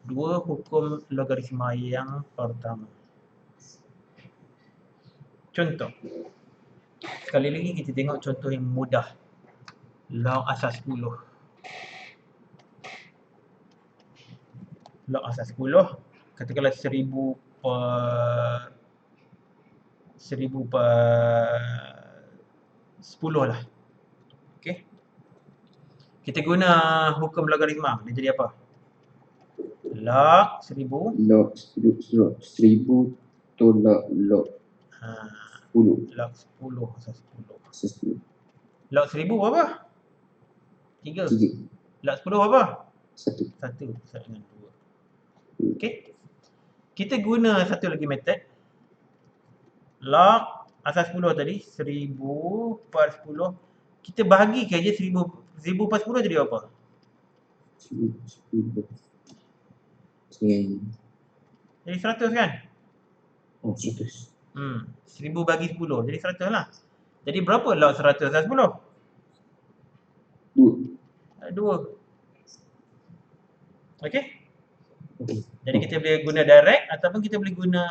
dua hukum logaritma yang pertama. Contoh. Sekali lagi kita tengok contoh yang mudah. Log asas 10. Log asas 10, katakanlah 1000 per 10 lah. Okey. Kita guna hukum logaritma, dia jadi apa? Log 1000 log 1000 tolak log 10 log 10 asas 10. asas 10. Log 1000 berapa? 3. 3 Log 10 berapa? 1 1 sama dengan 2. Okey. Kita guna satu lagi method. Log asas 10 tadi 1000 per 10. Kita bahagikan je 1000 per 10 jadi apa? 10 Jadi 100 kan? Oh, 100. 1000 bagi 10 jadi 100 lah. Jadi berapa log 100 asas 10? 2. Okey? Jadi kita boleh guna direct ataupun kita boleh guna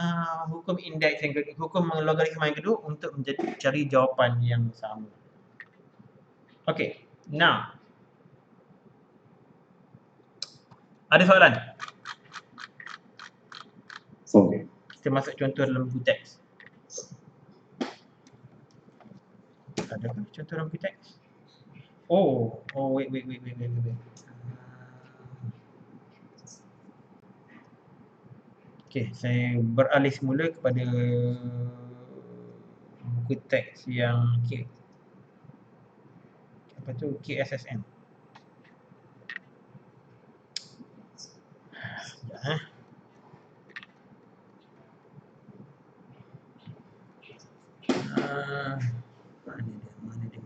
hukum indeks yang kedua, hukum logaritma yang kedua untuk cari jawapan yang sama. Okey. Now, ada soalan? Kita masuk contoh dalam buku teks. Adakah contoh dalam buku teks? Oh, wait. Okey, saya beralih semula kepada buku teks yang apa tu? KSSM. Sekejap, Mana dia?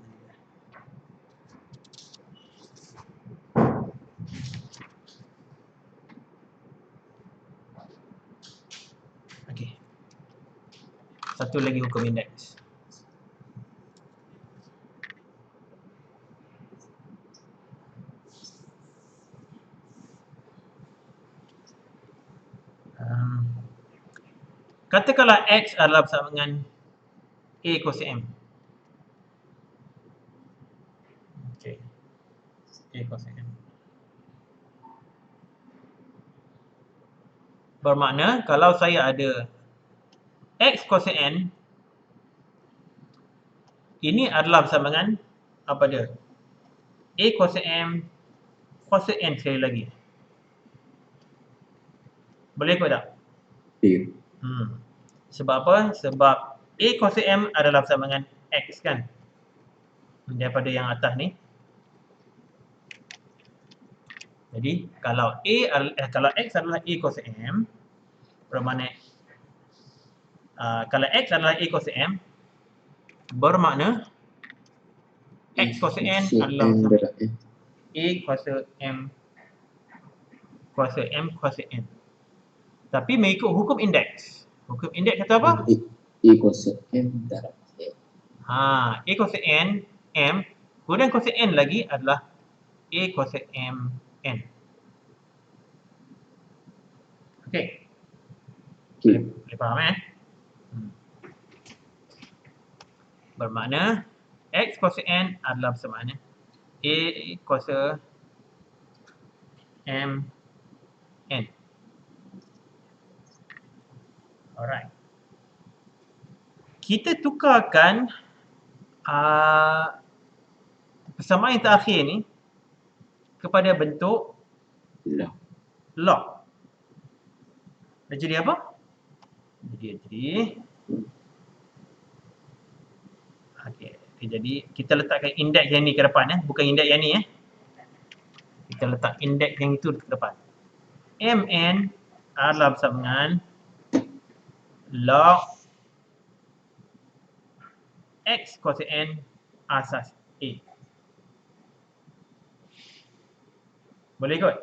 Okey. Satu lagi hukum indeks. Katakanlah X adalah bersama dengan A kuasa M. Okey. A kuasa M. Bermakna kalau saya ada X kuasa N, ini adalah bersama dengan apa dia? A kuasa M kuasa N sekali lagi. Boleh ke tak? Ya. Sebab apa? Sebab A kuasa M adalah bersama dengan X kan? Daripada yang atas ni. Jadi kalau X adalah A kuasa M, bermakna kalau X adalah A kuasa M, bermakna X kuasa N Kuasa adalah N sama darab N. A kuasa M kuasa M kuasa N. Tapi mengikut hukum indeks. Hukum indeks kata apa? A kuasa M darab N. A kuasa N, M. Kemudian kuasa N lagi adalah A kuasa M, N. Okey. Okey. Boleh faham Bermakna X kuasa N adalah bersamaan A kuasa M, N. Alright. Kita tukarkan persamaan yang terakhir ni kepada bentuk Log. log. Dah jadi apa? Jadi jadi kita letakkan indeks yang ni ke depan bukan indeks yang ni Kita letak indeks yang itu ke depan. Mn adalah bersama dengan log X kuasa N asas A. Boleh kot?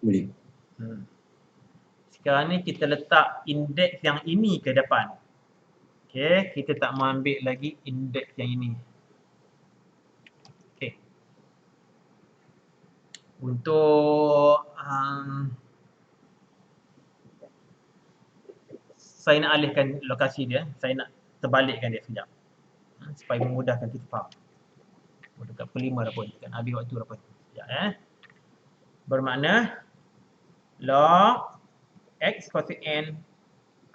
Boleh. Sekarang ni kita letak indeks yang ini ke depan. Okey, kita tak mau ambil lagi indeks yang ini. Okey. Untuk saya nak alihkan lokasi dia, saya nak terbalikkan dia sekejap. Supaya memudahkan kita faham. Dekat pelima dah pun, kan habis waktu dah pun. Sekejap Bermakna log X kuasa N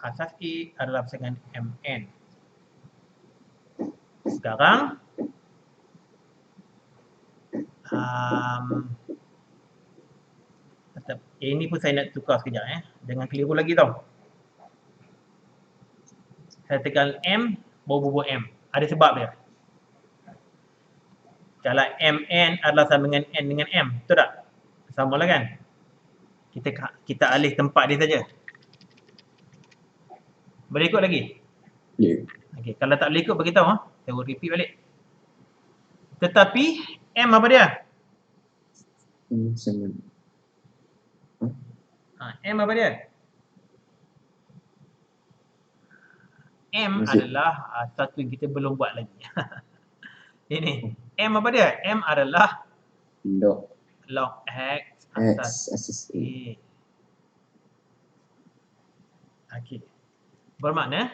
asas A adalah bersama dengan Mn. Sekarang ini pun saya nak tukar sekejap jangan keliru lagi tau. Saya tekan M, baru M. Ada sebab dia. Kalau Mn adalah sama dengan N dengan M, betul tak? Sama lah kan? Kita alih tempat dia saja. Boleh ikut lagi? Boleh. Okey, kalau tak boleh ikut beritahu saya repeat balik. Tetapi M apa dia? Sama. M apa dia? M Masih. adalah satu yang kita belum buat lagi. Ini. M apa dia? M adalah log X asas A. Okey. Bermakna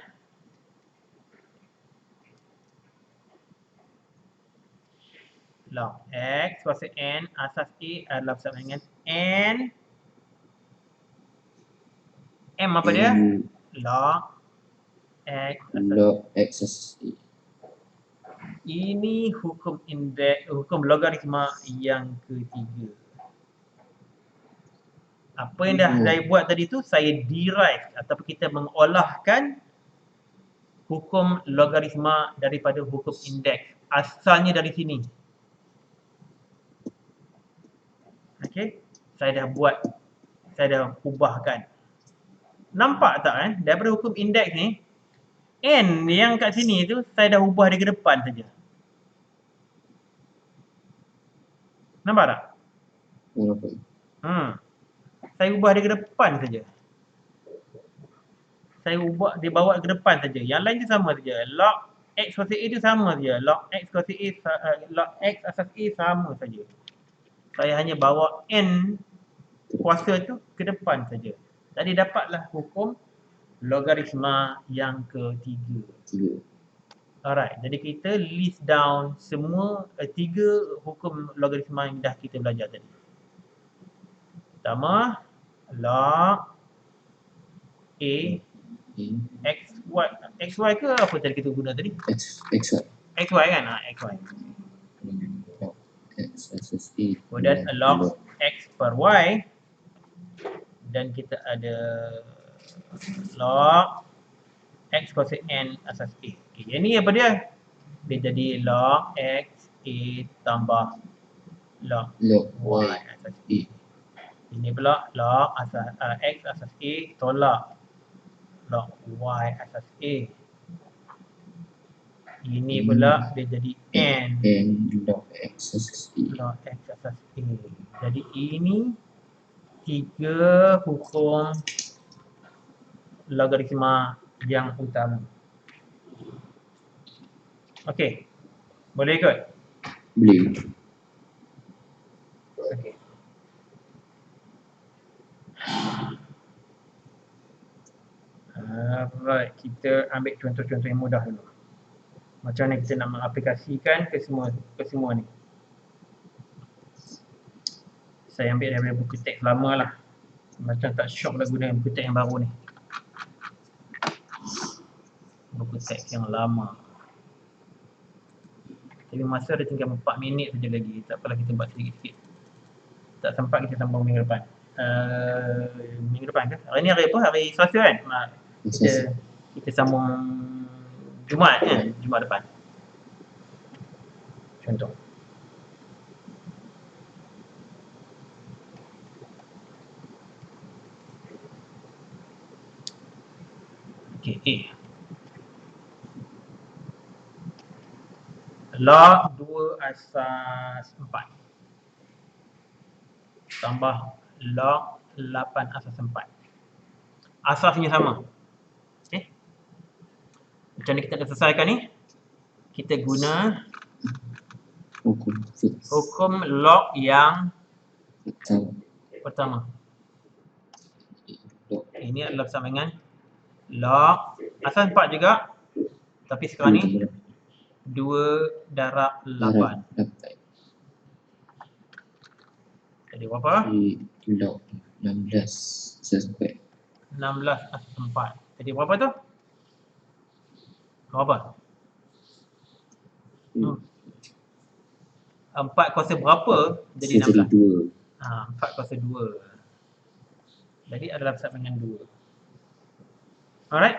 log X kuasa N asas A adalah bersama dengan N. M apa dia? Log X asas A. Ini hukum indeks, hukum logaritma yang ketiga. Apa yang dah saya buat tadi tu, saya derive ataupun kita mengolahkan hukum logaritma daripada hukum indeks. Asalnya dari sini. Okey, saya dah buat, saya dah ubahkan. Nampak tak daripada hukum indeks ni, N yang kat sini tu saya dah ubah dia ke depan saja. Nampak tak? Saya ubah dia ke depan saja. Saya ubah dia bawa ke depan saja. Yang lain tu sama saja. Log X kuasa A tu sama saja. Log X kuasa A, log X asas A sama saja. Saya hanya bawa N kuasa tu ke depan saja. Tadi dapatlah hukum logaritma yang ketiga. Alright, jadi kita list down semua 3 hukum logaritma yang dah kita belajar tadi. Pertama, log A XY ke apa tadi kita guna tadi? XY kan? XY. Kemudian log X per Y. Dan kita ada log X kuasa N asas A. Okay, yang ni apa dia? Dia jadi log X A tambah log Y asas A. Ini pula log X asas A tolak log Y asas A. Ini pula dia jadi N log X asas A. log X asas A. Jadi ini 3 hukum logaritma yang utama. Okey. Boleh ikut? Boleh. Okey. Alright, kita ambil contoh-contoh yang mudah dulu. Macam mana kita nak mengaplikasikan ke semua ni. Saya ambil daripada buku teks lama lah. Macam tak syok lah guna buku teks yang baru ni. Buku teks yang lama. Tapi masa ada tinggal 4 minit saja lagi. Tak apalah, kita buat sedikit-sedikit. Tak sempat kita sambung minggu depan. Minggu depan ke? Hari ni hari apa? Hari Selasa kan? Kita sambung Jumaat kan? Jumaat depan. Contoh. Okey, log 2 asas 4 tambah log 8 asas 4. Asasnya sama. Okey. Macam mana kita nak selesaikan ni? Kita guna hukum log yang pertama. Ini adalah bersama dengan log asas 4 juga. Tapi sekarang ni 2 darab 8. Jadi berapa? Log 16 asas 4. 16 asas 4. Jadi berapa tu? Berapa? 4 kuasa berapa jadi 16? 2. 4 kuasa 2. Jadi adalah bersama dengan 2. Alright?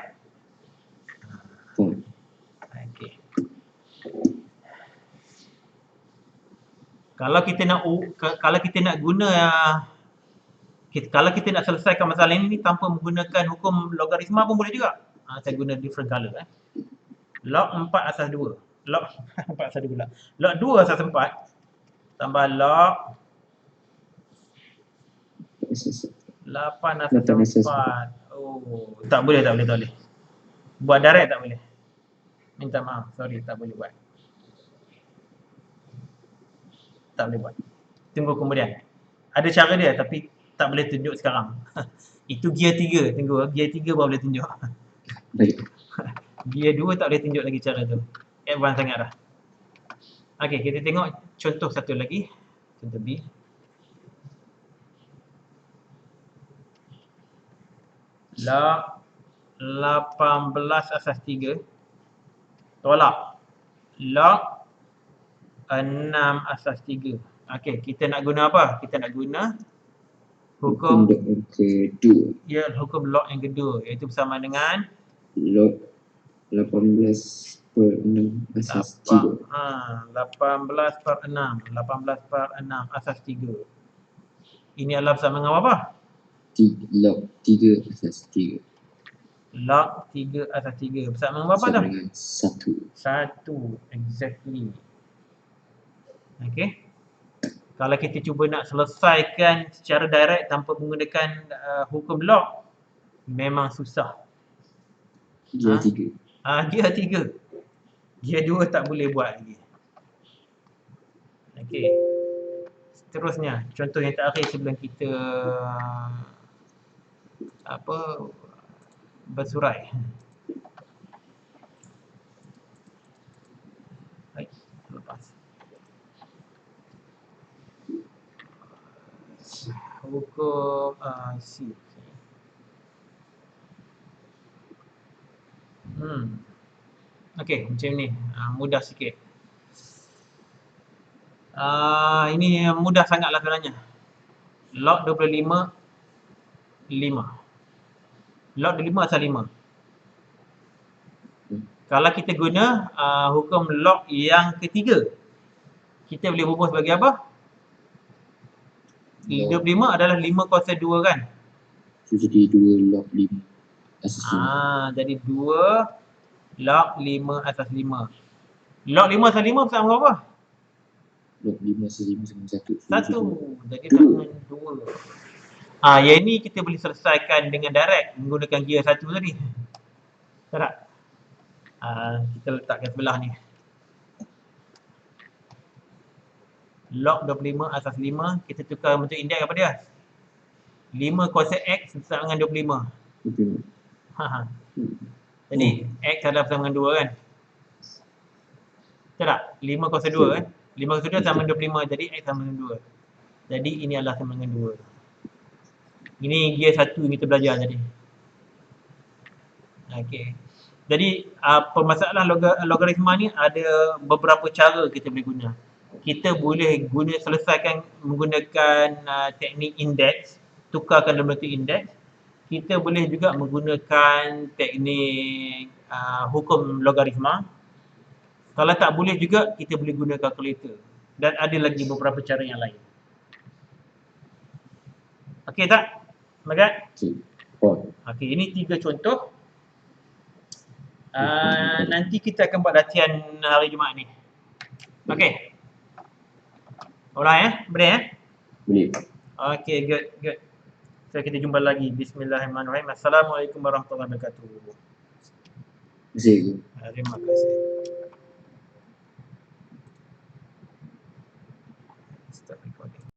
Okay. Kalau kita nak guna kalau kita nak selesaikan masalah ini tanpa menggunakan hukum logaritma pun boleh juga. Saya guna different color Log 4 asas 2. Log 4 asas 2 pula. Log 2 asas 4 tambah log 8 asas 4. Oh, tak boleh. Buat direct tak boleh. Minta maaf, sorry, tak boleh buat. Tak boleh buat. Tunggu kemudian. Ada cara dia tapi tak boleh tunjuk sekarang. Itu gear 3, tunggu. Gear 3 baru boleh tunjuk. Baik. Gear 2 tak boleh tunjuk lagi cara tu. Advance sangat dah. Okey, kita tengok contoh satu lagi. Contoh B. Log 18 asas 3 tolak log 6 asas 3. Okey, kita nak guna apa? Kita nak guna hukum yang kedua. Ya, hukum log yang kedua, iaitu bersama dengan log 18/6 asas 3. 18/6 asas 3. Ini adalah bersama dengan apa? Log 3 asas 3. Log 3 asas 3 bersama dengan apa tu? Dengan 1. Exactly. Okey. Kalau kita cuba nak selesaikan secara direct tanpa menggunakan hukum log, memang susah. Gear 3. Gear 3. Gear 2 tak boleh buat lagi. Okey. Seterusnya, contoh yang terakhir sebelum kita bersurai. Baik, lepas. Hukum C. Okey, macam ni. Mudah sikit. Ini mudah sangatlah sebenarnya. Log 25 5. Log 25 asal 5. Kalau kita guna hukum log yang ketiga, kita boleh rumus sebagai apa? 25 adalah 5 kuasa 2 kan? Jadi 2 log 5 asas 5. Jadi 2 log 5 asas 5. Log 5 sama 5 sama berapa? Log 5 5 sama 1. 1. Jadi sama dengan 2. Yang ni kita boleh selesaikan dengan direct menggunakan gear 1 tadi. Tak tak? Kita letakkan sebelah ni. Log 25 asas 5, kita tukar bentuk indeks apa dia? 5 kuasa X sama dengan 25. Betul. Jadi X adalah sama dengan 2 kan? Betul tak? 5 kuasa 2 kan? 5 kuasa 2 sama dengan 25, jadi X sama dengan 2. Jadi ini adalah sama dengan 2. Ini gear 1 yang kita belajar tadi. Okey. Jadi permasalahan logaritma ni ada beberapa cara kita boleh guna. Kita boleh selesaikan menggunakan teknik indeks, tukarkan dalam bentuk indeks. Kita boleh juga menggunakan teknik hukum logaritma. Kalau tak boleh juga, kita boleh guna kalkulator. Dan ada lagi beberapa cara yang lain. Okey tak? Magat? Okey, ini 3 contoh. Nanti kita akan buat latihan hari Jumaat ni. Okey. Alright boleh Boleh. Okey, good. So kita jumpa lagi. Bismillahirrahmanirrahim. Assalamualaikum warahmatullahi wabarakatuh. Terima kasih. Stop recording.